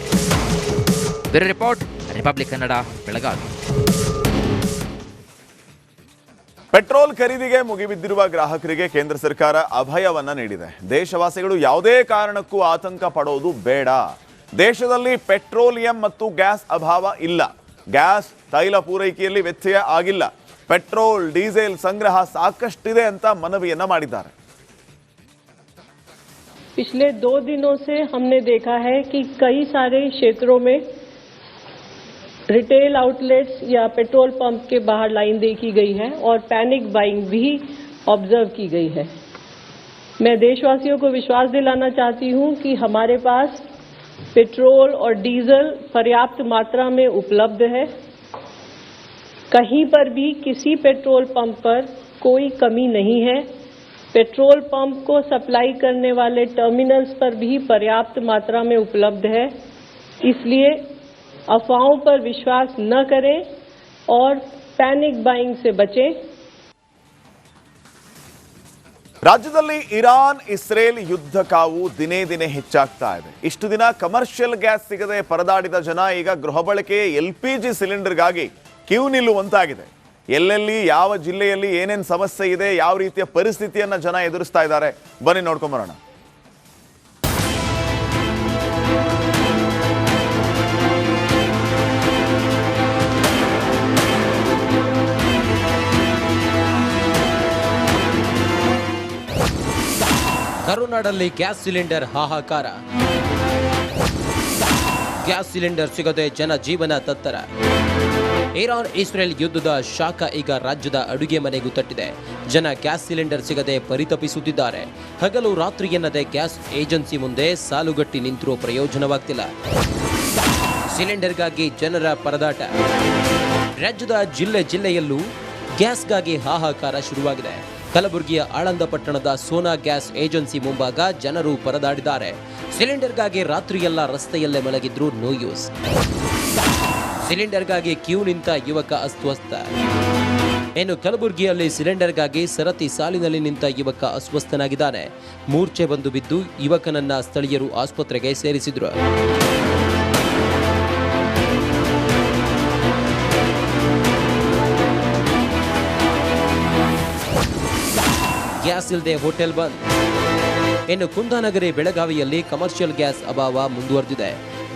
S8: Bureau report, Republic Kannada, Belagavi.
S4: Petrol ಖರೀದಿಗೆ ಮುಗಿಬಿದ್ದಿರುವ ಗ್ರಾಹಕರಿಗೆ ಕೇಂದ್ರ ಸರ್ಕಾರ ಅಭಯವನ್ನ ನೀಡಿದೆ. ದೇಶವಾಸಿಗಳು ಯಾವುದೇ ಕಾರಣಕ್ಕೂ ಆತಂಕ ಪಡೋದು ಬೇಡ. ದೇಶದಲ್ಲಿ ಪೆಟ್ರೋಲಿಯಂ ಮತ್ತು ಗ್ಯಾಸ್ ಅಭಾವ ಇಲ್ಲ. ಗ್ಯಾಸ್ ತೈಲ ಪೂರೈಕೆಯಲ್ಲಿ ವ್ಯತ್ಯಯ ಆಗಿಲ್ಲ. ಪೆಟ್ರೋಲ್ ಡೀಸೆಲ್ ಸಂಗ್ರಹ ಸಾಕಷ್ಟಿದೆ ಅಂತ ಮನವಿಯನ್ನ ಮಾಡಿದ್ದಾರೆ.
S12: पिछले 2 दिनों से हमने देखा है कि कई सारे क्षेत्रों में रिटेल आउटलेट्स या पेट्रोल पंप के बाहर लाइन देखी गई है और पैनिक बाइंग भी ऑब्जर्व की गई है. मैं देशवासियों को विश्वास दिलाना चाहती हूं कि हमारे पास पेट्रोल और डीजल पर्याप्त मात्रा में उपलब्ध है. कहीं पर भी किसी पेट्रोल पंप पर कोई कमी नहीं है. पेट्रोल पंप को सप्लाई करने वाले टर्मिनल्स पर भी पर्याप्त मात्रा में उपलब्ध है. इसलिए अफवाहों पर विश्वास न करें. और पैनिक बाइंग से बचें।
S4: ರಾಜ್ಯದಲ್ಲಿ ಇರಾನ್ ಇಸ್ರೇಲ್ ಯುದ್ಧ ಕಾವು ದಿನೇ ದಿನೇ ಹೆಚ್ಚಾಗ್ತಾ ಇದೆ. ಇಷ್ಟು ದಿನ ಕಮರ್ಷಿಯಲ್ ಗ್ಯಾಸ್ ಸಿಗದೆ ಪರದಾಡಿದ ಜನ ಈಗ ಗೃಹ ಬಳಕೆ LPG ಸಿಲಿಂಡರ್ಗಾಗಿ ಕ್ಯೂ ನಿಲ್ಲುವಂತಾಗಿದೆ. ಎಲ್ಲೆಲ್ಲಿ ಯಾವ ಜಿಲ್ಲೆಯಲ್ಲಿ ಏನೇನು ಸಮಸ್ಯೆ ಇದೆ, ಯಾವ ರೀತಿಯ ಪರಿಸ್ಥಿತಿಯನ್ನ ಜನ ಎದುರಿಸ್ತಾ ಇದ್ದಾರೆ, ಬನ್ನಿ ನೋಡ್ಕೊಂಡ್ ಬರೋಣ.
S13: ಕರುನಾಡಲ್ಲಿ ಗ್ಯಾಸ್ ಸಿಲಿಂಡರ್ ಹಾಹಾಕಾರ. ಗ್ಯಾಸ್ ಸಿಲಿಂಡರ್ ಸಿಗದೆ ಜನ ಜೀವನ ತತ್ತರ. ಇರಾನ್ ಇಸ್ರೇಲ್ ಯುದ್ಧದ ಶಾಖ ಈಗ ರಾಜ್ಯದ ಅಡುಗೆ ಮನೆಗೂ ತಟ್ಟಿದೆ. ಜನ ಗ್ಯಾಸ್ ಸಿಲಿಂಡರ್ ಸಿಗದೆ ಪರಿತಪಿಸುತ್ತಿದ್ದಾರೆ. ಹಗಲು ರಾತ್ರಿ ಎನ್ನದೆ ಗ್ಯಾಸ್ ಏಜೆನ್ಸಿ ಮುಂದೆ ಸಾಲುಗಟ್ಟಿ ನಿಂತಿರುವ ಪ್ರಯೋಜನವಾಗ್ತಿಲ್ಲ. ಸಿಲಿಂಡರ್ಗಾಗಿ ಜನರ ಪರದಾಟ. ರಾಜ್ಯದ ಜಿಲ್ಲೆಯಲ್ಲೂ ಗ್ಯಾಸ್ಗಾಗಿ ಹಾಹಾಕಾರ ಶುರುವಾಗಿದೆ. ಕಲಬುರಗಿಯ ಆಳಂದ ಪಟ್ಟಣದ ಸೋನಾ ಗ್ಯಾಸ್ ಏಜೆನ್ಸಿ ಮುಂಭಾಗ ಜನರು ಪರದಾಡಿದ್ದಾರೆ. ಸಿಲಿಂಡರ್ಗಾಗಿ ರಾತ್ರಿಯೆಲ್ಲ ರಸ್ತೆಯಲ್ಲೇ ಮಲಗಿದ್ರು ನೋ ಯೂಸ್. ಸಿಲಿಂಡರ್ಗಾಗಿ ಕ್ಯೂ ನಿಂತ ಯುವಕ ಅಸ್ವಸ್ಥ. ಇನ್ನು ಕಲಬುರಗಿಯಲ್ಲಿ ಸಿಲಿಂಡರ್ಗಾಗಿ ಸರತಿ ಸಾಲಿನಲ್ಲಿ ನಿಂತ ಯುವಕ ಅಸ್ವಸ್ಥನಾಗಿದ್ದಾನೆ. ಮೂರ್ಛೆ ಬಂದು ಬಿದ್ದು ಯುವಕನನ್ನ ಸ್ಥಳೀಯರು ಆಸ್ಪತ್ರೆಗೆ ಸೇರಿಸಿದ್ರು. ಗ್ಯಾಸ್ ಇಲ್ಲದೆ ಹೋಟೆಲ್ ಬಂದ್. ಇನ್ನು ಕುಂದಾನಗರಿ ಬೆಳಗಾವಿಯಲ್ಲಿ ಕಮರ್ಷಿಯಲ್ ಗ್ಯಾಸ್ ಅಭಾವ ಮುಂದುವರೆದಿದೆ.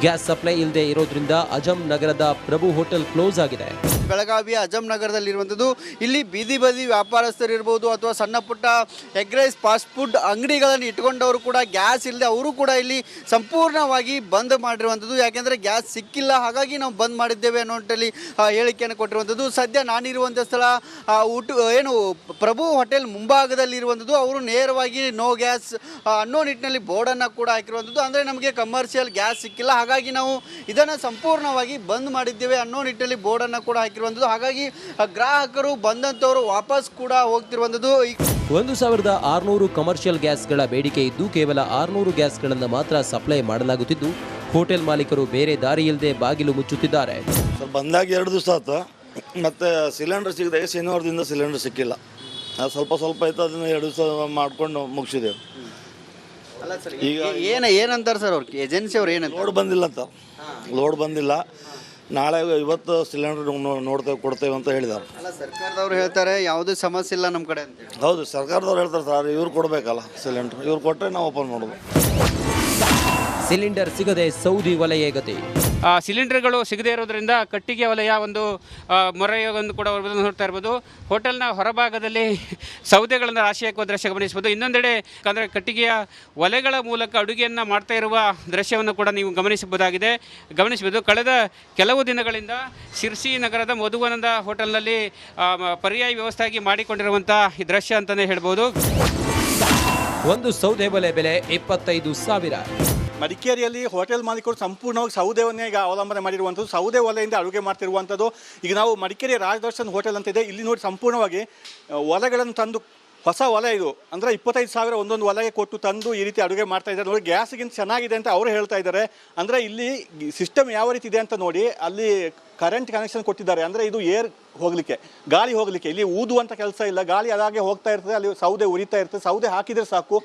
S13: ಗ್ಯಾಸ್ ಸಪ್ಲೈ ಇಲ್ಲದೆ ಇರೋದ್ರಿಂದ ಅಜಂ ನಗರದ ಪ್ರಭು ಹೋಟೆಲ್ ಕ್ಲೋಸ್ ಆಗಿದೆ.
S11: ಬೆಳಗಾವಿಯ ಅಜಂ ನಗರದಲ್ಲಿರುವಂಥದ್ದು. ಇಲ್ಲಿ ಬೀದಿ ಬದಿ ವ್ಯಾಪಾರಸ್ಥರು ಇರ್ಬೋದು ಅಥವಾ ಸಣ್ಣ ಪುಟ್ಟ ಎಗ್ ರೈಸ್ ಫಾಸ್ಟ್ ಫುಡ್ ಅಂಗಡಿಗಳನ್ನು ಇಟ್ಕೊಂಡವರು ಕೂಡ ಗ್ಯಾಸ್ ಇಲ್ಲದೆ ಅವರು ಕೂಡ ಇಲ್ಲಿ ಸಂಪೂರ್ಣವಾಗಿ ಬಂದ್ ಮಾಡಿರುವಂಥದ್ದು. ಯಾಕೆಂದರೆ ಗ್ಯಾಸ್ ಸಿಕ್ಕಿಲ್ಲ, ಹಾಗಾಗಿ ನಾವು ಬಂದ್ ಮಾಡಿದ್ದೇವೆ ಅನ್ನೋಂಥಲ್ಲಿ ಹೇಳಿಕೆಯನ್ನು ಕೊಟ್ಟಿರುವಂಥದ್ದು. ಸದ್ಯ ನಾನಿರುವಂಥ ಸ್ಥಳ ಪ್ರಭು ಹೋಟೆಲ್ ಮುಂಭಾಗದಲ್ಲಿರುವಂಥದ್ದು. ಅವರು ನೇರವಾಗಿ ನೋ ಗ್ಯಾಸ್ ಅನ್ನೋ ನಿಟ್ಟಿನಲ್ಲಿ ಬೋರ್ಡನ್ನು ಕೂಡ ಹಾಕಿರುವಂಥದ್ದು. ಅಂದರೆ ನಮಗೆ ಕಮರ್ಷಿಯಲ್ ಗ್ಯಾಸ್ ಸಿಕ್ಕಿಲ್ಲ, ಹಾಗಾಗಿ ನಾವು ಇದನ್ನು ಸಂಪೂರ್ಣವಾಗಿ ಬಂದ್ ಮಾಡಿದ್ದೇವೆ ಅನ್ನೋ ನಿಟ್ಟಿನಲ್ಲಿ ಬೋರ್ಡನ್ನು ಕೂಡ ಹಾಕಿರುವಂಥದ್ದು. ಹಾಗಾಗಿ ಗ್ರಾಹಕರು ಬಂದಂಥವರು ವಾಪಸ್ ಕೂಡ ಹೋಗ್ತಿರುವಂಥದ್ದು.
S13: 1600 ಕಮರ್ಷಿಯಲ್ ಗ್ಯಾಸ್ಗಳ ಬೇಡಿಕೆ ಇದ್ದು ಕೇವಲ 600 ಗ್ಯಾಸ್ಗಳನ್ನು ಮಾತ್ರ ಸಪ್ಲೈ ಮಾಡಲಾಗುತ್ತಿದ್ದು ಹೋಟೆಲ್ ಮಾಲೀಕರು ಬೇರೆ ದಾರಿ ಇಲ್ಲದೆ ಬಾಗಿಲು ಮುಚ್ಚುತ್ತಿದ್ದಾರೆ.
S14: ಬಂದಾಗಿ 2 ದಿವಸ ಆಯ್ತು, ಮತ್ತೆ ಸಿಲಿಂಡರ್ ಸಿಗದೆ ಶನಿವಾರದಿಂದ ಸಿಲಿಂಡರ್ ಸಿಕ್ಕಿಲ್ಲ. ಸ್ವಲ್ಪ ಇತ್ತು, ಅದನ್ನ 2 ದಿವಸ ಮಾಡ್ಕೊಂಡು ಮುಗಿಸಿದೆವು.
S11: ಅಲ್ಲ ಸರ್, ಈಗ ಏನಂತಾರೆ ಸರ್ ಅವ್ರ ಏಜೆನ್ಸಿ ಅವ್ರು ಏನಂತ?
S14: ಲೋಡ್ ಬಂದಿಲ್ಲ ಅಂತ. ಲೋಡ್ ಬಂದಿಲ್ಲ, ನಾಳೆ ಇವತ್ತು ಸಿಲಿಂಡರ್ ಕೊಡ್ತೇವೆ ಅಂತ ಹೇಳಿದ್ದಾರೆ.
S11: ಅಲ್ಲ, ಸರ್ಕಾರದವ್ರು ಹೇಳ್ತಾರೆ ಯಾವುದೇ ಸಮಸ್ಯೆ ಇಲ್ಲ ನಮ್ಮ ಕಡೆ ಅಂತ.
S14: ಹೌದು, ಸರ್ಕಾರದವ್ರು ಹೇಳ್ತಾರೆ ಸರ್, ಇವ್ರು ಕೊಡಬೇಕಲ್ಲ ಸಿಲಿಂಡರ್, ಇವ್ರು ಕೊಟ್ಟರೆ ನಾವು ಓಪನ್ ಮಾಡೋದು.
S13: ಸಿಲಿಂಡರ್ ಸಿಗದೆ ಸೌದಿ ವಲಯ ಗತಿ.
S15: ಸಿಲಿಂಡರ್ಗಳು ಸಿಗದೇ ಇರೋದ್ರಿಂದ ಕಟ್ಟಿಗೆ ವಲಯ ಒಂದು ಮೊರೆಯನ್ನು ಕೂಡ ನೋಡ್ತಾ ಇರ್ಬೋದು. ಹೋಟೆಲ್ನ ಹೊರಭಾಗದಲ್ಲಿ ಸೌದೆಗಳನ್ನು ರಾಶಿ ಹಾಕುವ ದೃಶ್ಯ ಗಮನಿಸ್ಬೋದು. ಇನ್ನೊಂದೆಡೆ ಅಂದರೆ ಕಟ್ಟಿಗೆಯ ಒಲೆಗಳ ಮೂಲಕ ಅಡುಗೆಯನ್ನು ಮಾಡ್ತಾ ಇರುವ ದೃಶ್ಯವನ್ನು ಕೂಡ ನೀವು ಗಮನಿಸಬಹುದು. ಕಳೆದ ಕೆಲವು ದಿನಗಳಿಂದ ಶಿರ್ಸಿ ನಗರದ ಮಧುವನದ ಹೋಟೆಲ್ನಲ್ಲಿ ಪರ್ಯಾಯ ವ್ಯವಸ್ಥೆಯಾಗಿ ಮಾಡಿಕೊಂಡಿರುವಂಥ ಈ ದೃಶ್ಯ ಅಂತಲೇ ಹೇಳ್ಬೋದು.
S13: ಒಂದು ಸೌದೆ ಒಲೆ ಬೆಲೆ 25,000.
S16: ಮಡಿಕೇರಿಯಲ್ಲಿ ಹೋಟೆಲ್ ಮಾಲೀಕರು ಸಂಪೂರ್ಣವಾಗಿ ಸೌದೆವನ್ನೇ ಈಗ ಅವಲಂಬನೆ ಮಾಡಿರುವಂಥದ್ದು. ಸೌದೆ ಒಲೆಯಿಂದ ಅಡುಗೆ ಮಾಡ್ತಿರುವಂಥದ್ದು. ಈಗ ನಾವು ಮಡಿಕೇರಿ ರಾಜದರ್ಶನ್ ಹೋಟೆಲ್ ಅಂತ ಇದೆ, ಇಲ್ಲಿ ನೋಡಿ ಸಂಪೂರ್ಣವಾಗಿ ಒಲೆಗಳನ್ನು ತಂದು, ಹೊಸ ಒಲೆ ಇದು, ಅಂದರೆ 25,000 ಒಂದೊಂದು ಒಲೆಗೆ ಕೊಟ್ಟು ತಂದು ಈ ರೀತಿ ಅಡುಗೆ ಮಾಡ್ತಾ ಇದ್ದಾರೆ. ನೋಡಿ, ಗ್ಯಾಸ್ಗಿಂತ ಚೆನ್ನಾಗಿದೆ ಅಂತ ಅವರು ಹೇಳ್ತಾ ಇದ್ದಾರೆ. ಅಂದರೆ ಇಲ್ಲಿ ಸಿಸ್ಟಮ್ ಯಾವ ರೀತಿ ಇದೆ ಅಂತ ನೋಡಿ, ಅಲ್ಲಿ ಕರೆಂಟ್ ಕನೆಕ್ಷನ್ ಕೊಟ್ಟಿದ್ದಾರೆ. ಅಂದರೆ ಇದು ಏರ್ ಹೋಗಲಿಕ್ಕೆ, ಗಾಳಿ ಹೋಗಲಿಕ್ಕೆ, ಇಲ್ಲಿ ಊದುವಂಥ ಕೆಲಸ ಇಲ್ಲ, ಗಾಳಿ ಅದಾಗೆ ಹೋಗ್ತಾ ಇರ್ತದೆ, ಅಲ್ಲಿ ಸೌದೆ ಉರಿತಾ ಇರ್ತದೆ. ಸೌದೆ ಹಾಕಿದರೆ ಸಾಕು,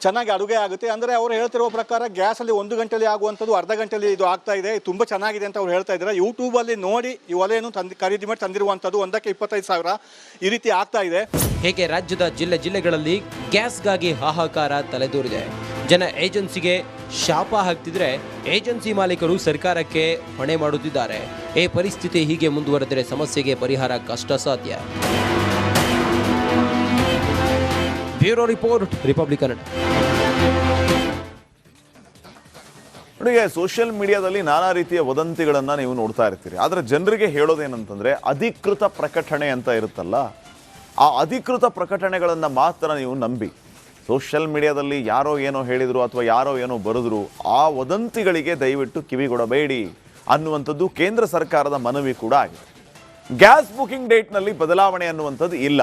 S16: ಚೆನ್ನಾಗಿ ಅಡುಗೆ ಆಗುತ್ತೆ. ಅಂದರೆ ಅವರು ಹೇಳ್ತಿರುವ ಪ್ರಕಾರ ಗ್ಯಾಸಲ್ಲಿ 1 ಗಂಟೆಯಲ್ಲಿ ಆಗುವಂಥದ್ದು ಅರ್ಧ ಗಂಟೆಯಲ್ಲಿ ಇದು ಆಗ್ತಾ ಇದೆ. ತುಂಬ ಚೆನ್ನಾಗಿದೆ ಅಂತ ಅವ್ರು ಹೇಳ್ತಾ ಇದ್ದಾರೆ. ಯೂಟ್ಯೂಬಲ್ಲಿ ನೋಡಿ ಈ ಒಲೆಯನ್ನು ಖರೀದಿ ಮಾಡಿ ತಂದಿರುವಂಥದ್ದು. ಒಂದಕ್ಕೆ 25,000 ಈ ರೀತಿ ಆಗ್ತಾ ಇದೆ.
S13: ಹೇಗೆ ರಾಜ್ಯದ ಜಿಲ್ಲೆಗಳಲ್ಲಿ ಗ್ಯಾಸ್ಗಾಗಿ ಹಾಹಾಕಾರ ತಲೆದೋರಿದೆ. ಜನ ಏಜೆನ್ಸಿಗೆ ಶಾಪ ಹಾಕ್ತಿದ್ರೆ ಏಜೆನ್ಸಿ ಮಾಲೀಕರು ಸರ್ಕಾರಕ್ಕೆ ಹೊಣೆ ಮಾಡುತ್ತಿದ್ದಾರೆ. ಈ ಪರಿಸ್ಥಿತಿ ಹೀಗೆ ಮುಂದುವರೆದರೆ ಸಮಸ್ಯೆಗೆ ಪರಿಹಾರ ಕಷ್ಟ ಸಾಧ್ಯ. Bureau report, Republic Kannada.
S4: ನೋಡಿ, ಸೋಷಿಯಲ್ ಮೀಡಿಯಾದಲ್ಲಿ ನಾನಾ ರೀತಿಯ ವದಂತಿಗಳನ್ನು ನೀವು ನೋಡ್ತಾ ಇರ್ತೀರಿ. ಆದರೆ ಜನರಿಗೆ ಹೇಳೋದೇನಂತಂದರೆ ಅಧಿಕೃತ ಪ್ರಕಟಣೆ ಅಂತ ಇರುತ್ತಲ್ಲ, ಆ ಅಧಿಕೃತ ಪ್ರಕಟಣೆಗಳನ್ನು ಮಾತ್ರ ನೀವು ನಂಬಿ. ಸೋಷಿಯಲ್ ಮೀಡಿಯಾದಲ್ಲಿ ಯಾರೋ ಏನೋ ಹೇಳಿದರು ಅಥವಾ ಯಾರೋ ಏನೋ ಬರೆದ್ರು, ಆ ವದಂತಿಗಳಿಗೆ ದಯವಿಟ್ಟು ಕಿವಿಗೊಡಬೇಡಿ ಅನ್ನುವಂಥದ್ದು ಕೇಂದ್ರ ಸರ್ಕಾರದ ಮನವಿ ಕೂಡ ಆಗಿದೆ. ಗ್ಯಾಸ್ ಬುಕಿಂಗ್ ಡೇಟ್ನಲ್ಲಿ ಬದಲಾವಣೆ ಅನ್ನುವಂಥದ್ದು ಇಲ್ಲ.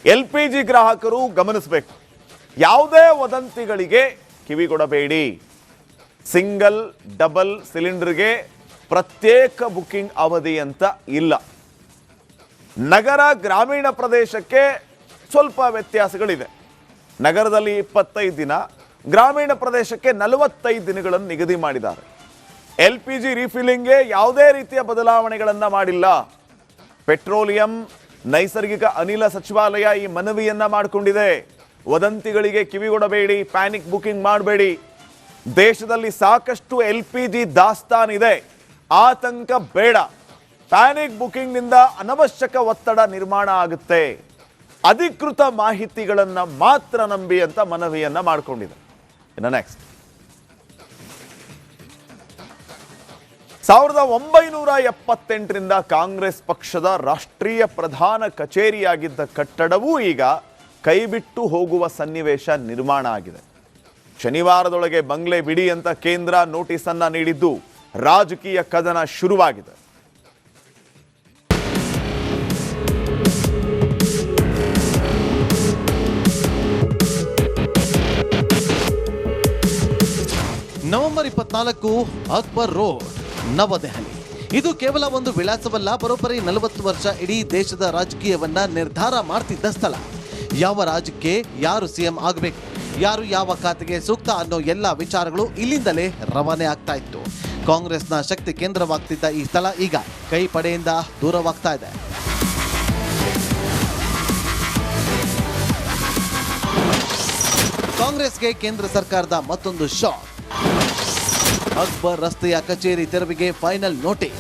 S4: LPG ಗ್ರಾಹಕರು ಗಮನಿಸಬೇಕು, ಯಾವುದೇ ವದಂತಿಗಳಿಗೆ ಕಿವಿಗೊಡಬೇಡಿ. ಸಿಂಗಲ್ ಡಬಲ್ ಸಿಲಿಂಡರ್ಗೆ ಪ್ರತ್ಯೇಕ ಬುಕಿಂಗ್ ಅವಧಿ ಅಂತ ಇಲ್ಲ. ನಗರ ಗ್ರಾಮೀಣ ಪ್ರದೇಶಕ್ಕೆ ಸ್ವಲ್ಪ ವ್ಯತ್ಯಾಸಗಳಿದೆ. ನಗರದಲ್ಲಿ 25 ದಿನ, ಗ್ರಾಮೀಣ ಪ್ರದೇಶಕ್ಕೆ 45 ದಿನಗಳನ್ನು ನಿಗದಿ ಮಾಡಿದ್ದಾರೆ. LPG ರೀಫಿಲಿಂಗ್ಗೆ ಯಾವುದೇ ರೀತಿಯ ಬದಲಾವಣೆಗಳನ್ನು ಮಾಡಿಲ್ಲ. ಪೆಟ್ರೋಲಿಯಂ ನೈಸರ್ಗಿಕ ಅನಿಲ ಸಚಿವಾಲಯ ಈ ಮನವಿಯನ್ನ ಮಾಡಿಕೊಂಡಿದೆ. ವದಂತಿಗಳಿಗೆ ಕಿವಿಗೊಡಬೇಡಿ, ಪ್ಯಾನಿಕ್ ಬುಕಿಂಗ್ ಮಾಡಬೇಡಿ. ದೇಶದಲ್ಲಿ ಸಾಕಷ್ಟು LPG ದಾಸ್ತಾನಿದೆ, ಆತಂಕ ಬೇಡ. ಪ್ಯಾನಿಕ್ ಬುಕಿಂಗ್ನಿಂದ ಅನವಶ್ಯಕ ಒತ್ತಡ ನಿರ್ಮಾಣ ಆಗುತ್ತೆ. ಅಧಿಕೃತ ಮಾಹಿತಿಗಳನ್ನು ಮಾತ್ರ ನಂಬಿ ಅಂತ ಮನವಿಯನ್ನ ಮಾಡಿಕೊಂಡಿದೆ. ಇನ್ನು ನೆಕ್ಸ್ಟ್ 1978ರಿಂದ ಕಾಂಗ್ರೆಸ್ ಪಕ್ಷದ ರಾಷ್ಟ್ರೀಯ ಪ್ರಧಾನ ಕಚೇರಿಯಾಗಿದ್ದ ಕಟ್ಟಡವೂ ಈಗ ಕೈಬಿಟ್ಟು ಹೋಗುವ ಸನ್ನಿವೇಶ ನಿರ್ಮಾಣ ಆಗಿದೆ. ಶನಿವಾರದೊಳಗೆ ಬಂಗ್ಲೆ ಬಿಡಿ ಅಂತ ಕೇಂದ್ರ ನೋಟಿಸ್ ಅನ್ನ ನೀಡಿದ್ದು ರಾಜಕೀಯ ಕದನ ಶುರುವಾಗಿದೆ.
S17: ನವೆಂಬರ್ 24 ಅಕ್ಬರ್ ರೋಡ್, ನವದೆಹಲಿ. ಇದು ಕೇವಲ ಒಂದು ವಿಳಾಸವಲ್ಲ, ಬರೋಬ್ಬರಿ 40 ವರ್ಷ ಇಡೀ ದೇಶದ ರಾಜಕೀಯವನ್ನ ನಿರ್ಧಾರ ಮಾಡ್ತಿದ್ದ ಸ್ಥಳ. ಯಾವ ರಾಜ್ಯಕ್ಕೆ ಯಾರು ಸಿಎಂ ಆಗಬೇಕು, ಯಾರು ಯಾವ ಖಾತೆಗೆ ಸೂಕ್ತ ಅನ್ನೋ ಎಲ್ಲ ವಿಚಾರಗಳು ಇಲ್ಲಿಂದಲೇ ರವಾನೆ ಆಗ್ತಾ ಇತ್ತು. ಕಾಂಗ್ರೆಸ್ನ ಶಕ್ತಿ ಕೇಂದ್ರವಾಗ್ತಿದ್ದ ಈ ಸ್ಥಳ ಈಗ ಕೈ ಪಡೆಯಿಂದ ದೂರವಾಗ್ತಾ ಇದೆ. ಕಾಂಗ್ರೆಸ್ಗೆ ಕೇಂದ್ರ ಸರ್ಕಾರದ ಮತ್ತೊಂದು ಶಾಕ್. ಅಕ್ಬರ್ ರಸ್ತೆಯ ಕಚೇರಿ ತೆರವಿಗೆ ಫೈನಲ್ ನೋಟಿಸ್.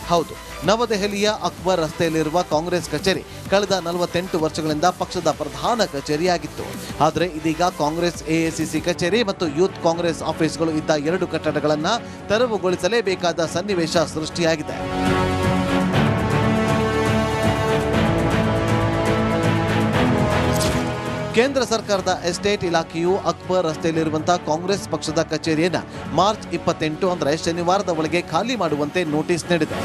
S17: ಹೌದು, ನವದೆಹಲಿಯ ಅಕ್ಬರ್ ರಸ್ತೆಯಲ್ಲಿರುವ ಕಾಂಗ್ರೆಸ್ ಕಚೇರಿ ಕಳೆದ 48 ವರ್ಷಗಳಿಂದ ಪಕ್ಷದ ಪ್ರಧಾನ ಕಚೇರಿಯಾಗಿತ್ತು. ಆದರೆ ಇದೀಗ ಕಾಂಗ್ರೆಸ್ ಎಐಸಿಸಿ ಕಚೇರಿ ಮತ್ತು ಯೂತ್ ಕಾಂಗ್ರೆಸ್ ಆಫೀಸ್ಗಳು ಇದ್ದ 2 ಕಟ್ಟಡಗಳನ್ನು ತೆರವುಗೊಳಿಸಲೇಬೇಕಾದ ಸನ್ನಿವೇಶ ಸೃಷ್ಟಿಯಾಗಿದೆ. ಕೇಂದ್ರ ಸರ್ಕಾರದ ಎಸ್ಟೇಟ್ ಇಲಾಖೆಯು ಅಕ್ಬರ್ ರಸ್ತೆಯಲ್ಲಿರುವಂತಹ ಕಾಂಗ್ರೆಸ್ ಪಕ್ಷದ ಕಚೇರಿಯನ್ನು ಮಾರ್ಚ್ 28 ಅಂದರೆ ಶನಿವಾರದ ಒಳಗೆ ಖಾಲಿ ಮಾಡುವಂತೆ ನೋಟಿಸ್ ನೀಡಿದೆ.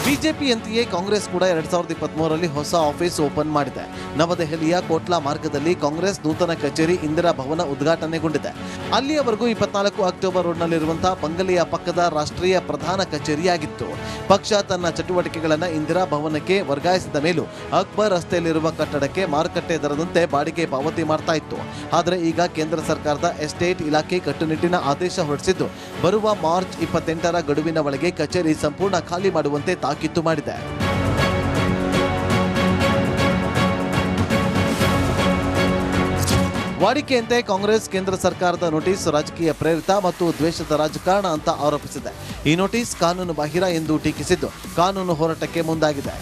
S17: ಬಿಜೆಪಿಯಂತೆಯೇ ಕಾಂಗ್ರೆಸ್ ಕೂಡ 2023ರಲ್ಲಿ ಹೊಸ ಆಫೀಸ್ ಓಪನ್ ಮಾಡಿದೆ. ನವದೆಹಲಿಯ ಕೋಟ್ಲಾ ಮಾರ್ಗದಲ್ಲಿ ಕಾಂಗ್ರೆಸ್ ನೂತನ ಕಚೇರಿ ಇಂದಿರಾ ಭವನ ಉದ್ಘಾಟನೆಗೊಂಡಿದೆ. ಅಲ್ಲಿಯವರೆಗೂ 24 ಅಕ್ಟೋಬರ್ ರೋಡ್ನಲ್ಲಿರುವಂತಹ ಬಂಗಲೆಯ ಪಕ್ಕದ ರಾಷ್ಟ್ರೀಯ ಪ್ರಧಾನ ಕಚೇರಿಯಾಗಿತ್ತು. ಪಕ್ಷ ತನ್ನ ಚಟುವಟಿಕೆಗಳನ್ನು ಇಂದಿರಾ ಭವನಕ್ಕೆ ವರ್ಗಾಯಿಸಿದ ಮೇಲೂ ಅಕ್ಬರ್ ರಸ್ತೆಯಲ್ಲಿರುವ ಕಟ್ಟಡಕ್ಕೆ ಮಾರುಕಟ್ಟೆ ದರದಂತೆ ಬಾಡಿಗೆ ಪಾವತಿ ಮಾಡ್ತಾ ಇತ್ತು. ಆದರೆ ಈಗ ಕೇಂದ್ರ ಸರ್ಕಾರದ ಎಸ್ಟೇಟ್ ಇಲಾಖೆ ಕಟ್ಟುನಿಟ್ಟಿನ ಆದೇಶ ಹೊರಡಿಸಿದ್ದು ಬರುವ ಮಾರ್ಚ್ 28ರ ಗಡುವಿನ ಒಳಗೆ ಕಚೇರಿ ಸಂಪೂರ್ಣ ಖಾಲಿ ಮಾಡುವಂತೆ ತಾಕೀತು ಮಾಡಿದೆ. ವಾಡಿಕೆಯಂತೆ ಕಾಂಗ್ರೆಸ್ ಕೇಂದ್ರ ಸರ್ಕಾರದ ನೋಟಿಸ್ ರಾಜಕೀಯ ಪ್ರೇರಿತ ಮತ್ತು ದ್ವೇಷದ ರಾಜಕಾರಣ ಅಂತ ಆರೋಪಿಸಿದೆ. ಈ ನೋಟಿಸ್ ಕಾನೂನು ಬಾಹಿರ ಎಂದು ಟೀಕಿಸಿದ್ದು ಕಾನೂನು ಹೋರಾಟಕ್ಕೆ ಮುಂದಾಗಿದೆ.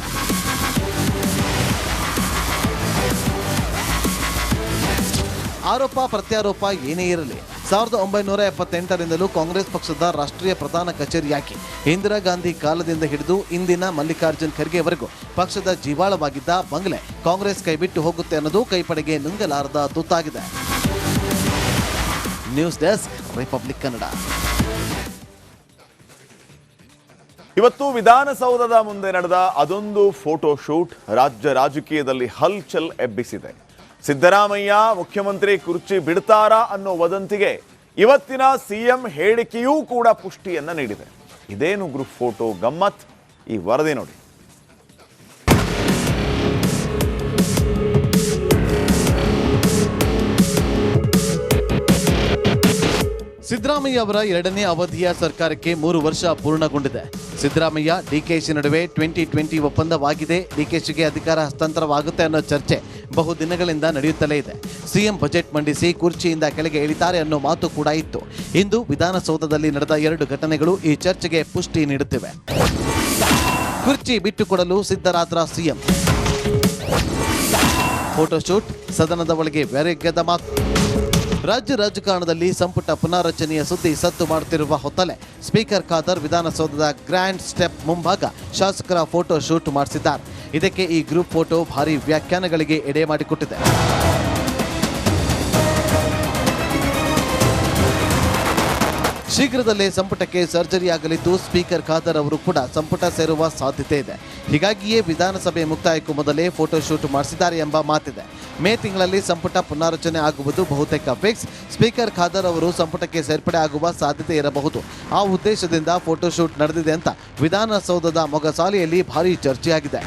S17: ಆರೋಪ ಪ್ರತ್ಯಾರೋಪ ಏನೇ ಇರಲಿ, 1978ರಿಂದಲೂ ಕಾಂಗ್ರೆಸ್ ಪಕ್ಷದ ರಾಷ್ಟ್ರೀಯ ಪ್ರಧಾನ ಕಚೇರಿಯಾಗಿ ಇಂದಿರಾ ಗಾಂಧಿ ಕಾಲದಿಂದ ಹಿಡಿದು ಇಂದಿನ ಮಲ್ಲಿಕಾರ್ಜುನ್ ಖರ್ಗೆವರೆಗೂ ಪಕ್ಷದ ಜೀವಾಳವಾಗಿದ್ದ ಬಂಗ್ಲೆ ಕಾಂಗ್ರೆಸ್ ಕೈಬಿಟ್ಟು ಹೋಗುತ್ತೆ ಅನ್ನೋದು ಕೈಪಡೆಗೆ ನುಂಗಲಾರದ ತುತ್ತಾಗಿದೆ. News desk, Republic Kannada.
S4: ಇವತ್ತು ವಿಧಾನಸೌಧದ ಮುಂದೆ ನಡೆದ ಅದೊಂದು ಫೋಟೋ ಶೂಟ್ ರಾಜ್ಯ ರಾಜಕೀಯದಲ್ಲಿ ಹಲ್ಚಲ್ ಎಬ್ಬಿಸಿದೆ. ಸಿದ್ದರಾಮಯ್ಯ ಮುಖ್ಯಮಂತ್ರಿ ಕುರ್ಚಿ ಬಿಡ್ತಾರಾ ಅನ್ನೋ ವದಂತಿಗೆ ಇವತ್ತಿನ ಸಿಎಂ ಹೇಳಿಕೆಯೂ ಕೂಡ ಪುಷ್ಟಿಯನ್ನ ನೀಡಿದೆ. ಇದೇನು ಗ್ರೂಪ್ ಫೋಟೋ ಗಮ್ಮತ್, ಈ ವರದಿ ನೋಡಿ.
S17: ಸಿದ್ದರಾಮಯ್ಯ ಅವರ 2ನೇ ಅವಧಿಯ ಸರ್ಕಾರಕ್ಕೆ 3 ವರ್ಷ ಪೂರ್ಣಗೊಂಡಿದೆ. ಸಿದ್ದರಾಮಯ್ಯ ಡಿಕೆಶಿ ನಡುವೆ 2020 ಒಪ್ಪಂದವಾಗಿದೆ. ಡಿಕೆಶಿಗೆ ಅಧಿಕಾರ ಹಸ್ತಾಂತರವಾಗುತ್ತೆ ಅನ್ನೋ ಚರ್ಚೆ ಬಹುದಿನಗಳಿಂದ ನಡೆಯುತ್ತಲೇ ಇದೆ. ಸಿಎಂ ಬಜೆಟ್ ಮಂಡಿಸಿ ಕುರ್ಚಿಯಿಂದ ಕೆಳಗೆ ಇಳಿತಾರೆ ಅನ್ನೋ ಮಾತು ಕೂಡ ಇತ್ತು. ಇಂದು ವಿಧಾನಸೌಧದಲ್ಲಿ ನಡೆದ 2 ಘಟನೆಗಳು ಈ ಚರ್ಚೆಗೆ ಪುಷ್ಟಿ ನೀಡುತ್ತಿವೆ. ಕುರ್ಚಿ ಬಿಟ್ಟುಕೊಡಲು ಸಿದ್ಧರಾದ್ರ ಸಿಎಂ. ಫೋಟೋಶೂಟ್, ಸದನದ ಒಳಗೆ ವ್ಯರ್ಗದ ಮಾತು. ರಾಜ್ಯ ರಾಜಕಾರಣದಲ್ಲಿ ಸಂಪುಟ ಪುನಾರಚನೆಯ ಸುದ್ದಿ ಸದ್ದು ಮಾಡುತ್ತಿರುವ ಹೊತ್ತಲೇ ಸ್ಪೀಕರ್ ಖಾದರ್ ವಿಧಾನಸೌಧದ ಗ್ರ್ಯಾಂಡ್ ಸ್ಟೆಪ್ ಮುಂಭಾಗ ಶಾಸಕರ ಫೋಟೋ ಶೂಟ್ ಮಾಡಿಸಿದ್ದಾರೆ. ಇದಕ್ಕೆ ಈ ಗ್ರೂಪ್ ಫೋಟೋ ಭಾರಿ ವ್ಯಾಖ್ಯಾನಗಳಿಗೆ ಎಡೆ ಮಾಡಿಕೊಟ್ಟಿದೆ. ಶೀಘ್ರದಲ್ಲೇ ಸಂಪುಟಕ್ಕೆ ಸರ್ಜರಿ ಆಗಲಿದ್ದು ಸ್ಪೀಕರ್ ಖಾದರ್ ಅವರು ಕೂಡ ಸಂಪುಟ ಸೇರುವ ಸಾಧ್ಯತೆ ಇದೆ. ಹೀಗಾಗಿಯೇ ವಿಧಾನಸಭೆ ಮುಕ್ತಾಯಕ್ಕೂ ಮೊದಲೇ ಫೋಟೋಶೂಟ್ ಮಾಡಿಸಿದ್ದಾರೆ ಎಂಬ ಮಾತಿದೆ. ಮೇ ತಿಂಗಳಲ್ಲಿ ಸಂಪುಟ ಪುನಾರಚನೆ ಆಗುವುದು ಬಹುತೇಕ ಫಿಕ್ಸ್. ಸ್ಪೀಕರ್ ಖಾದರ್ ಅವರು ಸಂಪುಟಕ್ಕೆ ಸೇರ್ಪಡೆ ಆಗುವ ಸಾಧ್ಯತೆ ಇರಬಹುದು. ಆ ಉದ್ದೇಶದಿಂದ ಫೋಟೋಶೂಟ್ ನಡೆದಿದೆ ಅಂತ ವಿಧಾನಸೌಧದ ಮೊಗಸಾಲೆಯಲ್ಲಿ ಭಾರೀ ಚರ್ಚೆಯಾಗಿದೆ.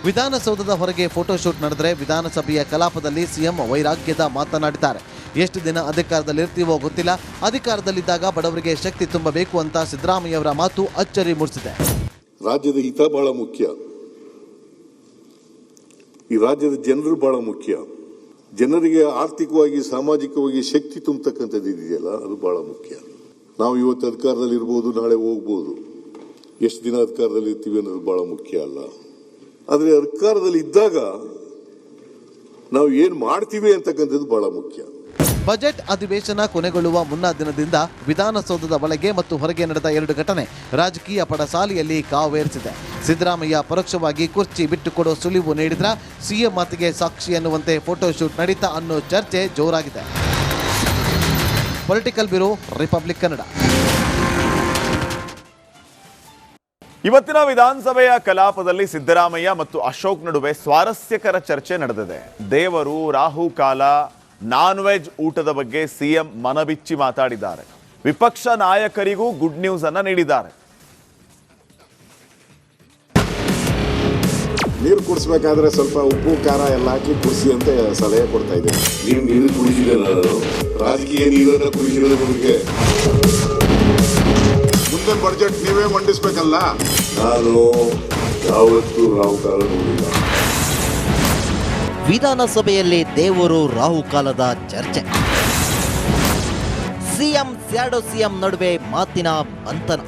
S17: ವಿಧಾನಸೌಧದ ಹೊರಗೆ ಫೋಟೋಶೂಟ್ ನಡೆದರೆ ವಿಧಾನಸಭೆಯ ಕಲಾಪದಲ್ಲಿ ಸಿಎಂ ವೈರಾಗ್ಯದ ಮಾತನಾಡಿದ್ದಾರೆ. ಎಷ್ಟು ದಿನ ಅಧಿಕಾರದಲ್ಲಿರ್ತೀವೋ ಗೊತ್ತಿಲ್ಲ, ಅಧಿಕಾರದಲ್ಲಿದ್ದಾಗ ಬಡವರಿಗೆ ಶಕ್ತಿ ತುಂಬಬೇಕು ಅಂತ ಸಿದ್ದರಾಮಯ್ಯವರ ಮಾತು ಅಚ್ಚರಿ ಮೂಡಿಸಿದೆ.
S18: ರಾಜ್ಯದ ಹಿತ ಬಹಳ ಮುಖ್ಯ, ಈ ರಾಜ್ಯದ ಜನರು ಬಹಳ ಮುಖ್ಯ. ಜನರಿಗೆ ಆರ್ಥಿಕವಾಗಿ ಸಾಮಾಜಿಕವಾಗಿ ಶಕ್ತಿ ತುಂಬತಕ್ಕಂಥದ್ದು ಇದೆಯಲ್ಲ, ಅದು ಬಹಳ ಮುಖ್ಯ. ನಾವು ಇವತ್ತು ಅಧಿಕಾರದಲ್ಲಿ ಇರ್ಬೋದು, ನಾಳೆ ಹೋಗ್ಬೋದು. ಎಷ್ಟು ದಿನ ಅಧಿಕಾರದಲ್ಲಿ ಇರ್ತೀವಿ ಅನ್ನೋದು ಬಹಳ ಮುಖ್ಯ ಅಲ್ಲ. ಆದರೆ ಅಧಿಕಾರದಲ್ಲಿ ಇದ್ದಾಗ ನಾವು ಏನು ಮಾಡ್ತೀವಿ ಅಂತಕ್ಕಂಥದ್ದು ಬಹಳ ಮುಖ್ಯ.
S17: ಬಜೆಟ್ ಅಧಿವೇಶನ ಕೊನೆಗೊಳ್ಳುವ ಮುನ್ನಾ ದಿನದಿಂದ ವಿಧಾನಸೌಧದ ಒಳಗೆ ಮತ್ತು ಹೊರಗೆ ನಡೆದ 2 ಘಟನೆ ರಾಜಕೀಯ ಪಡಸಾಲೆಯಲ್ಲಿ ಕಾವೇರಿಸಿದೆ. ಸಿದ್ದರಾಮಯ್ಯ ಪರೋಕ್ಷವಾಗಿ ಕುರ್ಚಿ ಬಿಟ್ಟುಕೊಡೋ ಸುಳಿವು ನೀಡಿದ್ರ, ಸಿಎಂ ಮಾತಿಗೆ ಸಾಕ್ಷಿ ಎನ್ನುವಂತೆ ಫೋಟೋಶೂಟ್ ನಡೀತಾ ಅನ್ನೋ ಚರ್ಚೆ ಜೋರಾಗಿದೆ. Political bureau, Republic Kannada.
S4: ಇವತ್ತಿನ ವಿಧಾನಸಭೆಯ ಕಲಾಪದಲ್ಲಿ ಸಿದ್ದರಾಮಯ್ಯ ಮತ್ತು ಅಶೋಕ್ ನಡುವೆ ಸ್ವಾರಸ್ಯಕರ ಚರ್ಚೆ ನಡೆದಿದೆ. ದೇವರು, ರಾಹುಕಾಲ, ನಾನ್ ವೆಜ್ ಊಟದ ಬಗ್ಗೆ ಸಿಎಂ ಮನಬಿಚ್ಚಿ ಮಾತಾಡಿದ್ದಾರೆ. ವಿಪಕ್ಷ ನಾಯಕರಿಗೂ ಗುಡ್ ನ್ಯೂಸ್ ಅನ್ನ ನೀಡಿದ್ದಾರೆ.
S19: ನೀರು ಕುಡಿಸ್ಬೇಕಾದ್ರೆ ಸ್ವಲ್ಪ ಉಪ್ಪು ಖಾರ ಎಲ್ಲ ಹಾಕಿ ಕುಡಿಸಿ ಅಂತ ಸಲಹೆ ಕೊಡ್ತಾ ಇದ್ದೇನೆ.
S18: ನೀವು ನೀರು ಕುಡಿಸಿದಲ್ಲ, ರಾಜಕೀಯ ನೀರನ್ನ ಕುಡಿಸಿರೋದು ನಿಮಗೆ.
S19: ಮುಂದಿನ ಬಜೆಟ್ ನೀವೇ ಮಂಡಿಸ್ಬೇಕಲ್ಲ.
S18: ನಾನು ಯಾವತ್ತೂ ರಾಹುಕಾಲ ನೋಡಿಲ್ಲ.
S20: ವಿಧಾನಸಭೆಯಲ್ಲಿ ದೇವರು ರಾಹುಕಾಲದ ಚರ್ಚೆ. ಸಿಎಂ ಸ್ಯಾಡೋ ಸಿಎಂ ನಡುವೆ ಮಾತಿನ ಮಂಥನ.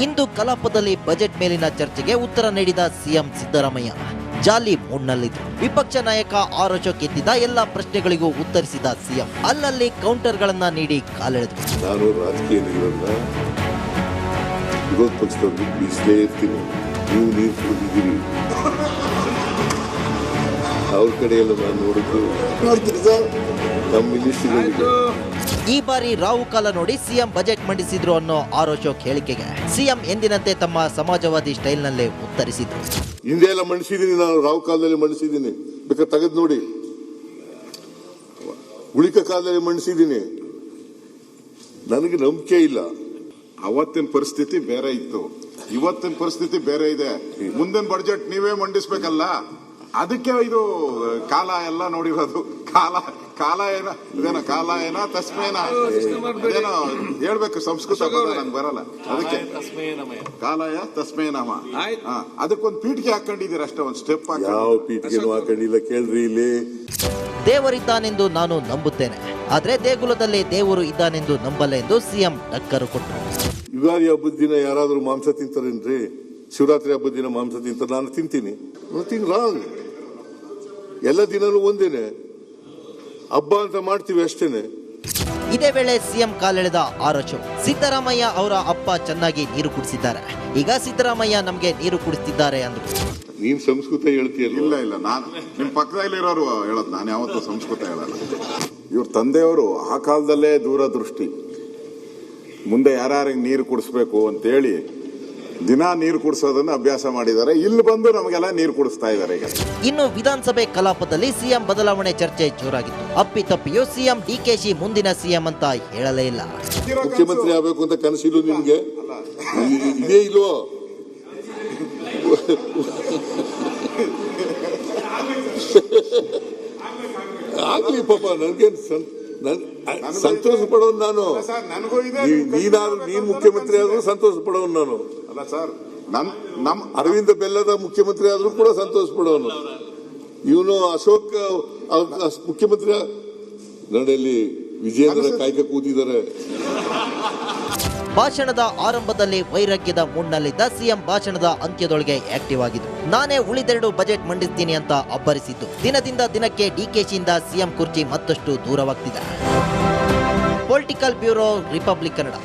S20: ಇಂದು ಕಲಾಪದಲ್ಲಿ ಬಜೆಟ್ ಮೇಲಿನ ಚರ್ಚೆಗೆ ಉತ್ತರ ನೀಡಿದ ಸಿಎಂ ಸಿದ್ದರಾಮಯ್ಯ ಜಾಲಿ ಮೂಡ್ನಲ್ಲಿದ್ರು. ವಿಪಕ್ಷ ನಾಯಕ ಆರ್ ಅಶೋಕ್ ಎತ್ತಿದ ಎಲ್ಲ ಪ್ರಶ್ನೆಗಳಿಗೂ ಉತ್ತರಿಸಿದ ಸಿಎಂ ಅಲ್ಲಲ್ಲಿ ಕೌಂಟರ್ಗಳನ್ನ ನೀಡಿ ಕಾಲೆಳೆದ್ರು.
S18: ನಾನು ರಾಜಕೀಯ ನೀರನ್ನ ವಿರೋಧ ಪಕ್ಷದವ್ರಿಗೆ ಬೀಸಲೇ ಇರ್ತೀನಿ. ನೀವು ನೀರು ಕುಡಿದಿದ್ದೀರಿ, ಅವ್ರ ಕಡೆ ಎಲ್ಲ ನಾನು ನೋಡ್ತೀನಿ ಸರ್. ನಮ್ಮ ಮಿನಿಸ್ಟ್ರಿಗಳಿಗೆ
S20: ಈ ಬಾರಿ ರಾಹುಕಾಲ ನೋಡಿ ಸಿಎಂ ಬಜೆಟ್ ಮಂಡಿಸಿದ್ರು ಅನ್ನೋ ಆರ್ ಅಶೋಕ್ ಹೇಳಿಕೆಗೆ ಸಿಎಂ ಎಂದಿನಂತೆ ತಮ್ಮ ಸಮಾಜವಾದಿ ಸ್ಟೈಲ್ನಲ್ಲೇ ಉತ್ತರಿಸಿದ್ರು.
S18: ಹಿಂದೆ ಎಲ್ಲ ಮಂಡಿಸಿದ್ದೀನಿ, ನಾನು ರಾಹುಕಾಲದಲ್ಲಿ ಮಂಡಿಸಿದ್ದೀನಿ, ಬೇಕಾದ್ರೆ ತೆಗೆದು ನೋಡಿ. ಉಳಿಕ ಕಾಲದಲ್ಲಿ ಮಂಡಿಸಿದ್ದೀನಿ. ನನಗೆ ನಂಬಿಕೆ ಇಲ್ಲ.
S19: ಅವತ್ತಿನ ಪರಿಸ್ಥಿತಿ ಬೇರೆ ಇತ್ತು, ಇವತ್ತಿನ ಪರಿಸ್ಥಿತಿ ಬೇರೆ ಇದೆ. ಮುಂದಿನ ಬಜೆಟ್ ನೀವೇ ಮಂಡಿಸ್ಬೇಕಲ್ಲ, ಅದಕ್ಕೆ ಇದು ಕಾಲ ಎಲ್ಲ ನೋಡಿರೋದು. ಕಾಲ ಏನ ತಸ್ಮೇನ ಏನೋ ಹೇಳ್ಬೇಕು, ಸಂಸ್ಕೃತ ನಂಗೆ ಬರಲ್ಲ. ಅದಕ್ಕೆ ಕಾಲಯ ತಸ್ಮೇನಮ, ಅದಕ್ಕೊಂದು ಪೀಠಿಗೆ ಹಾಕೊಂಡಿದ್ದೀರ ಅಷ್ಟೇ, ಒಂದು ಸ್ಟೆಪ್.
S18: ಯಾವ ಪೀಠಿಗೆನೂ ಹಾಕೊಂಡಿಲ್ಲ, ಕೇಳ್ರಿ ಇಲ್ಲಿ.
S20: ದೇವರಿದ್ದಾನೆಂದು ನಾನು ನಂಬುತ್ತೇನೆ, ಆದ್ರೆ ದೇಗುಲದಲ್ಲಿ ದೇವರು ಇದ್ದಾನೆಂದು ನಂಬಲ್ಲ ಎಂದು ಸಿಎಂ ಟಕ್ಕರು ಕೊಟ್ಟರು.
S18: ಯುಗಾದಿ ಹಬ್ಬದ ದಿನ ಯಾರಾದ್ರೂ ಮಾಂಸ ತಿಂತಾರೇನ್ರಿ? ಶಿವರಾತ್ರಿ ಹಬ್ಬದ ದಿನ ಮಾಂಸ ತಿಂತಾರೆ, ನಾನು ತಿಂತೀನಿ. Nothing wrong. ಎಲ್ಲ ದಿನನೂ ಒಂದೇನೆ, ಹಬ್ಬ ಅಂತ ಮಾಡ್ತೀವಿ ಅಷ್ಟೇನೆ.
S20: ಇದೇ ವೇಳೆ ಸಿಎಂ ಕಾಲೆಳೆದ ಆರ್ ಅಶೋಕ್ ಸಿದ್ದರಾಮಯ್ಯ ಅವರ ಅಪ್ಪ ಚೆನ್ನಾಗಿ ನೀರು ಕುಡಿಸಿದ್ದಾರೆ, ಈಗ ಸಿದ್ದರಾಮಯ್ಯ ನಮ್ಗೆ ನೀರು ಕುಡಿಸ್ತಿದ್ದಾರೆ ಅಂದ್ರು.
S18: ನೀನ್ ಸಂಸ್ಕೃತ ಹೇಳ್ತೀಯಲ್ಲ?
S19: ಇಲ್ಲ, ನಾನು ನಿಮ್ ಪಕ್ಕದಲ್ಲಿರೋರು ಹೇಳೋದು, ನಾನು ಯಾವತ್ತೂ ಸಂಸ್ಕೃತ ಹೇಳಲ್ಲ. ಇವ್ರ ತಂದೆಯವರು ಆ ಕಾಲದಲ್ಲೇ ದೂರದೃಷ್ಟಿ, ಮುಂದೆ ಯಾರ್ಯಾರಿಗೆ ನೀರು ಕುಡಿಸ್ಬೇಕು ಅಂತೇಳಿ ದಿನ ನೀರು ಕುಡಿಸೋದನ್ನ ಅಭ್ಯಾಸ ಮಾಡಿದ್ದಾರೆ. ಇಲ್ಲಿ ಬಂದು ನಮಗೆಲ್ಲ ನೀರು ಕುಡಿಸ್ತಾ ಇದ್ದಾರೆ. ಈಗ
S20: ಇನ್ನು ವಿಧಾನಸಭೆ ಕಲಾಪದಲ್ಲಿ ಸಿಎಂ ಬದಲಾವಣೆ ಚರ್ಚೆ ಜೋರಾಗಿತ್ತು. ಅಪ್ಪಿತಪ್ಪಿಯೂ ಸಿಎಂ ಡಿಕೆಶಿ ಮುಂದಿನ ಸಿಎಂ ಅಂತ ಹೇಳಲೇ ಇಲ್ಲ.
S18: ಮುಖ್ಯಮಂತ್ರಿ ಆಗಬೇಕು ಅಂತ ಕನಸಿಲ್ಲ ನಿಮ್ಗೆ? ಇದೇ ಇಲ್ವೋ? ಆಗ್ಲಿ ಪಾಪ, ನನ್ಗೇನು ಸಂತೋಷ ಪಡೋನು ನಾನು. ನೀನ್ ಮುಖ್ಯಮಂತ್ರಿ ಆದ್ರೂ ಸಂತೋಷ ಪಡೋನು ನಾನು.
S19: ಅಲ್ಲ ಸರ್,
S18: ನಮ್ ಅರವಿಂದ ಬೆಲ್ಲದ ಮುಖ್ಯಮಂತ್ರಿ ಆದ್ರೂ ಕೂಡ ಸಂತೋಷ ಪಡೋನು. ಇವನು ಅಶೋಕ್ ಮುಖ್ಯಮಂತ್ರಿ ನಡೆಯಲ್ಲಿ ವಿಜಯೇಂದ್ರ ಕಾಯ್ಕ ಕೂತಿದ್ದಾರೆ.
S20: ಭಾಷಣದ ಆರಂಭದಲ್ಲಿ ವೈರಾಗ್ಯದ ಮೂಡ್ನಲ್ಲಿದ್ದ ಸಿಎಂ ಭಾಷಣದ ಅಂತ್ಯದೊಳಗೆ ಆಕ್ಟಿವ್ ಆಗಿದ್ದು, ನಾನೇ ಉಳಿದೆರಡು ಬಜೆಟ್ ಮಂಡಿಸ್ತೀನಿ ಅಂತ ಅಬ್ಬರಿಸಿದ್ದು, ದಿನದಿಂದ ದಿನಕ್ಕೆ ಡಿಕೆಶಿಯಿಂದ ಸಿಎಂ ಕುರ್ಚಿ ಮತ್ತಷ್ಟು ದೂರವಾಗ್ತಿದೆ. Political bureau, Republic Kannada.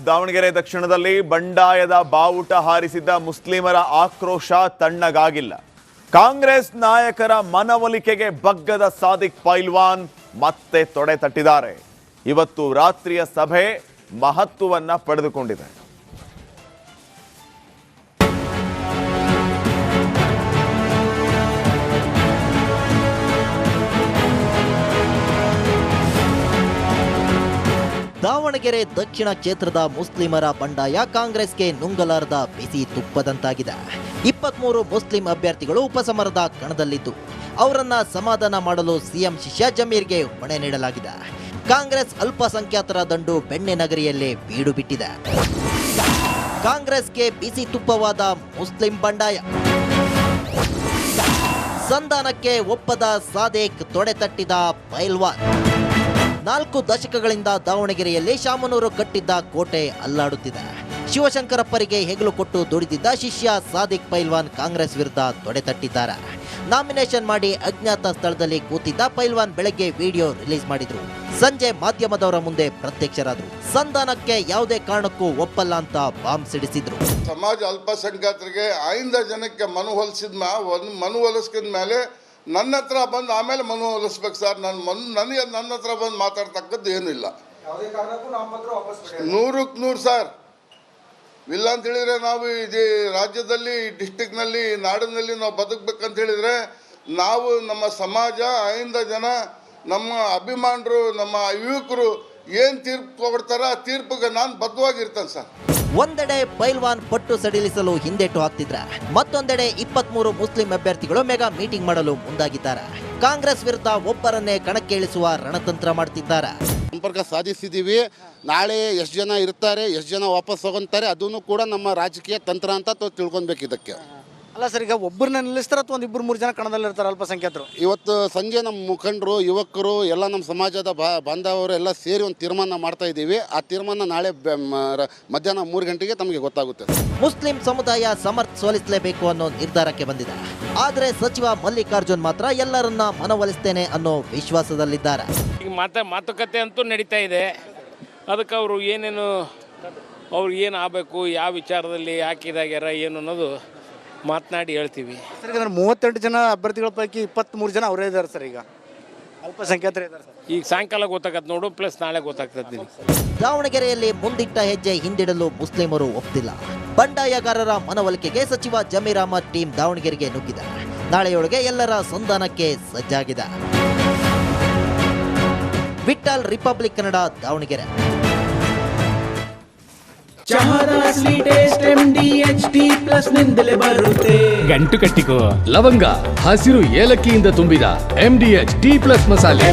S4: Davanagere ದಕ್ಷಿಣದಲ್ಲಿ ಬಂಡಾಯದ ಬಾವುಟ ಹಾರಿಸಿದ್ದ ಮುಸ್ಲಿಮರ ಆಕ್ರೋಶ ತಣ್ಣಗಾಗಿಲ್ಲ. ಕಾಂಗ್ರೆಸ್ ನಾಯಕರ ಮನವೊಲಿಕೆಗೆ ಬಗ್ಗದ ಸಾದಿಕ್ ಪೈಲ್ವಾನ್ ಮತ್ತೆ ತೊಡೆ ತಟ್ಟಿದ್ದಾರೆ. ಇವತ್ತು ರಾತ್ರಿಯ ಸಭೆ ಮಹತ್ವವನ್ನ ಪಡೆದುಕೊಂಡಿದೆ.
S20: ದಾವಣಗೆರೆ ದಕ್ಷಿಣ ಕ್ಷೇತ್ರದ ಮುಸ್ಲಿಮರ ಬಂಡಾಯ ಕಾಂಗ್ರೆಸ್ಗೆ ನುಂಗಲಾರದ ಬಿಸಿ ತುಪ್ಪದಂತಾಗಿದೆ. 23 ಮುಸ್ಲಿಂ ಅಭ್ಯರ್ಥಿಗಳು ಉಪಸಮರದ ಕಣದಲ್ಲಿದ್ದು ಅವರನ್ನ ಸಮಾಧಾನ ಮಾಡಲು ಸಿಎಂ ಶಿಷ್ಯ ಜಮೀರ್ಗೆ ಹೊಣೆ ನೀಡಲಾಗಿದೆ. ಕಾಂಗ್ರೆಸ್ ಅಲ್ಪಸಂಖ್ಯಾತರ ದಂಡು ಬೆಣ್ಣೆ ನಗರಿಯಲ್ಲೇ ಬೀಡು ಬಿಟ್ಟಿದೆ. ಕಾಂಗ್ರೆಸ್ಗೆ ಬಿಸಿ ತುಪ್ಪವಾದ ಮುಸ್ಲಿಂ ಬಂಡಾಯ. ಸಂಧಾನಕ್ಕೆ ಒಪ್ಪದ ಸಾದೇಕ್ ತೊಡೆ ತಟ್ಟಿದ ಪೈಲ್ವಾನ್. 4 ದಶಕಗಳಿಂದ ದಾವಣಗೆರೆಯಲ್ಲಿ ಶಾಮನೂರು ಕಟ್ಟಿದ್ದ ಕೋಟೆ ಅಲ್ಲಾಡುತ್ತಿದೆ. ಶಿವಶಂಕರಪ್ಪರಿಗೆ ಹೆಗಲು ಕೊಟ್ಟು ದುಡಿದಿದ್ದ ಶಿಷ್ಯ ಸಾದಿಕ್ ಪೈಲ್ವಾನ್ ಕಾಂಗ್ರೆಸ್ ವಿರುದ್ಧ ತೊಡೆ ತಟ್ಟಿದ್ದಾರೆ. ನಾಮಿನೇಷನ್ ಮಾಡಿ ಅಜ್ಞಾತ ಸ್ಥಳದಲ್ಲಿ ಕೂತಿದ್ದ ಪೈಲ್ವಾನ್ ಬೆಳಗ್ಗೆ ವಿಡಿಯೋ ರಿಲೀಸ್ ಮಾಡಿದ್ರು. ಸಂಜೆ ಮಾಧ್ಯಮದವರ ಮುಂದೆ ಪ್ರತ್ಯಕ್ಷರಾದ್ರು. ಸಂಧಾನಕ್ಕೆ ಯಾವುದೇ ಕಾರಣಕ್ಕೂ ಒಪ್ಪಲ್ಲ ಅಂತ ಬಾಂಬ್ ಸಿಡಿಸಿದ್ರು.
S21: ಸಮಾಜ ಅಲ್ಪಸಂಖ್ಯಾತರಿಗೆ 5 ಜನಕ್ಕೆ ಮನು ಹೊಲಿಸಿದ ಮೇಲೆ ನನ್ನ ಹತ್ರ ಬಂದು ಆಮೇಲೆ ಮನು ಹೊಲಿಸ್ಬೇಕು ಸರ್. ನನ್ನ ಹತ್ರ ಬಂದು ಮಾತಾಡ್ತಕ್ಕದ್ದು ಏನಿಲ್ಲ. 100% ಸರ್. ಇಲ್ಲ ಅಂತ ಹೇಳಿದ್ರೆ ನಾವು ಈ ರಾಜ್ಯದಲ್ಲಿ ಡಿಸ್ಟಿಕ್ನಲ್ಲಿ ನಾಡಿನಲ್ಲಿ ನಾವು ಬದುಕಬೇಕಂತ ಹೇಳಿದ್ರೆ ನಾವು ನಮ್ಮ ಸಮಾಜ 5 ಜನ ನಮ್ಮ ಅಭಿಮಾನರು ನಮ್ಮ ಯುವಕರು ಏನು ತೀರ್ಪು ಕೊಡ್ತಾರ ಆ ತೀರ್ಪಿಗೆ ನಾನು ಬದ್ಧವಾಗಿರ್ತೇನೆ ಸರ್.
S20: ಒಂದೆಡೆ ಪೈಲ್ವಾನ್ ಪಟ್ಟು ಸಡಿಲಿಸಲು ಹಿಂದೇಟು ಹಾಕ್ತಿದ್ರೆ ಮತ್ತೊಂದೆಡೆ 23 ಮುಸ್ಲಿಂ ಅಭ್ಯರ್ಥಿಗಳು ಮೆಗಾ ಮೀಟಿಂಗ್ ಮಾಡಲು ಮುಂದಾಗಿದ್ದಾರೆ. ಕಾಂಗ್ರೆಸ್ ವಿರುದ್ಧ ಒಬ್ಬರನ್ನೇ ಕಣಕ್ಕೆ ಇಳಿಸುವ ರಣತಂತ್ರ ಮಾಡ್ತಿದ್ದಾರೆ.
S22: ಸಂಪರ್ಕ ಸಾಧಿಸಿದ್ದೀವಿ. ನಾಳೆ ಎಷ್ಟು ಜನ ಇರ್ತಾರೆ, ಎಷ್ಟು ಜನ ವಾಪಸ್ ಹೋಗ್ತಾರೆ, ಅದನ್ನು ಕೂಡ ನಮ್ಮ ರಾಜಕೀಯ ತಂತ್ರ ಅಂತ ತಿಳ್ಕೊಬೇಕು. ಇದಕ್ಕೆ
S11: ಅಲ್ಲ ಸರ್, ಈಗ ಒಬ್ಬರನ್ನ ನಿಲ್ಲಿಸ್ತಾರೆ ಅಥವಾ 2-3 ಜನ ಕಣದಲ್ಲಿ ಇರ್ತಾರೆ ಅಲ್ಪಸಂಖ್ಯಾತರು?
S22: ಇವತ್ತು ಸಂಜೆ ನಮ್ಮ ಮುಖಂಡರು, ಯುವಕರು ಎಲ್ಲ ನಮ್ಮ ಸಮಾಜದ ಬಾಂಧವರು ಎಲ್ಲ ಸೇರಿ ಒಂದು ತೀರ್ಮಾನ ಮಾಡ್ತಾ ಇದ್ದೀವಿ. ಆ ತೀರ್ಮಾನ ನಾಳೆ ಮಧ್ಯಾಹ್ನ 3 ಗಂಟೆಗೆ ತಮಗೆ ಗೊತ್ತಾಗುತ್ತೆ.
S20: ಮುಸ್ಲಿಂ ಸಮುದಾಯ ಸಮರ್ಥ್ ಸೋಲಿಸಲೇಬೇಕು ಅನ್ನೋ ನಿರ್ಧಾರಕ್ಕೆ ಬಂದಿದೆ. ಆದರೆ ಸಚಿವ ಮಲ್ಲಿಕಾರ್ಜುನ್ ಮಾತ್ರ ಎಲ್ಲರನ್ನ ಮನವೊಲಿಸ್ತೇನೆ ಅನ್ನೋ ವಿಶ್ವಾಸದಲ್ಲಿದ್ದಾರೆ.
S23: ಈಗ ಮಾತುಕತೆ ಅಂತೂ ನಡೀತಾ ಇದೆ. ಅದಕ್ಕೆ ಅವರು ಅವ್ರಿಗೆ ಏನು ಆಗಬೇಕು, ಯಾವ ವಿಚಾರದಲ್ಲಿ ಹಾಕಿದಾಗ್ಯಾರ ಏನು ಅನ್ನೋದು ಮಾತನಾಡಿ ಹೇಳ್ತೀವಿ.
S11: ಸರ್, 38 ಜನ ಅಭ್ಯರ್ಥಿಗಳ ಪೈಕಿ 23 ಜನ ಅವರೇ ಇದ್ದಾರೆ ಸರ್. ಈಗ ಅಲ್ಪಸಂಖ್ಯಾತರೇ ಇದ್ದಾರೆ ಸರ್.
S23: ಈಗ ಸಾಯಂಕಾಲ ಗೊತ್ತಾಗತ್ತೆ ನೋಡು, ಪ್ಲಸ್ ನಾಳೆ ಗೊತ್ತಾಗ್ತದೆ.
S20: ದಾವಣಗೆರೆಯಲ್ಲಿ ಮುಂದಿಟ್ಟ ಹೆಜ್ಜೆ ಹಿಂದಿಡಲು ಮುಸ್ಲಿಮರು ಒಪ್ತಿಲ್ಲ. ಬಂಡಾಯಗಾರರ ಮನವೊಲಿಕೆಗೆ ಸಚಿವ ಜಮೀರ್ ಅಹಮದ್ ಟೀಮ್ ದಾವಣಗೆರೆಗೆ ನುಗ್ಗಿದೆ. ನಾಳೆಯೊಳಗೆ ಎಲ್ಲರ ಸಂಧಾನಕ್ಕೆ ಸಜ್ಜಾಗಿದೆ. ವಿಠಲ್, ರಿಪಬ್ಲಿಕ್ ಕನ್ನಡ, ದಾವಣಗೆರೆ.
S24: ಚಹಾದ ಅಸಲಿ ಟೇಸ್ಟ್ MDHD+ ನಿಂದಲೇ ಬರುತ್ತೆ.
S2: ಗಂಟು ಕಟ್ಟಿಕೋ. ಲವಂಗ, ಹಸಿರು ಏಲಕ್ಕಿಯಿಂದ ತುಂಬಿದ MDHD+ ಮಸಾಲೆ.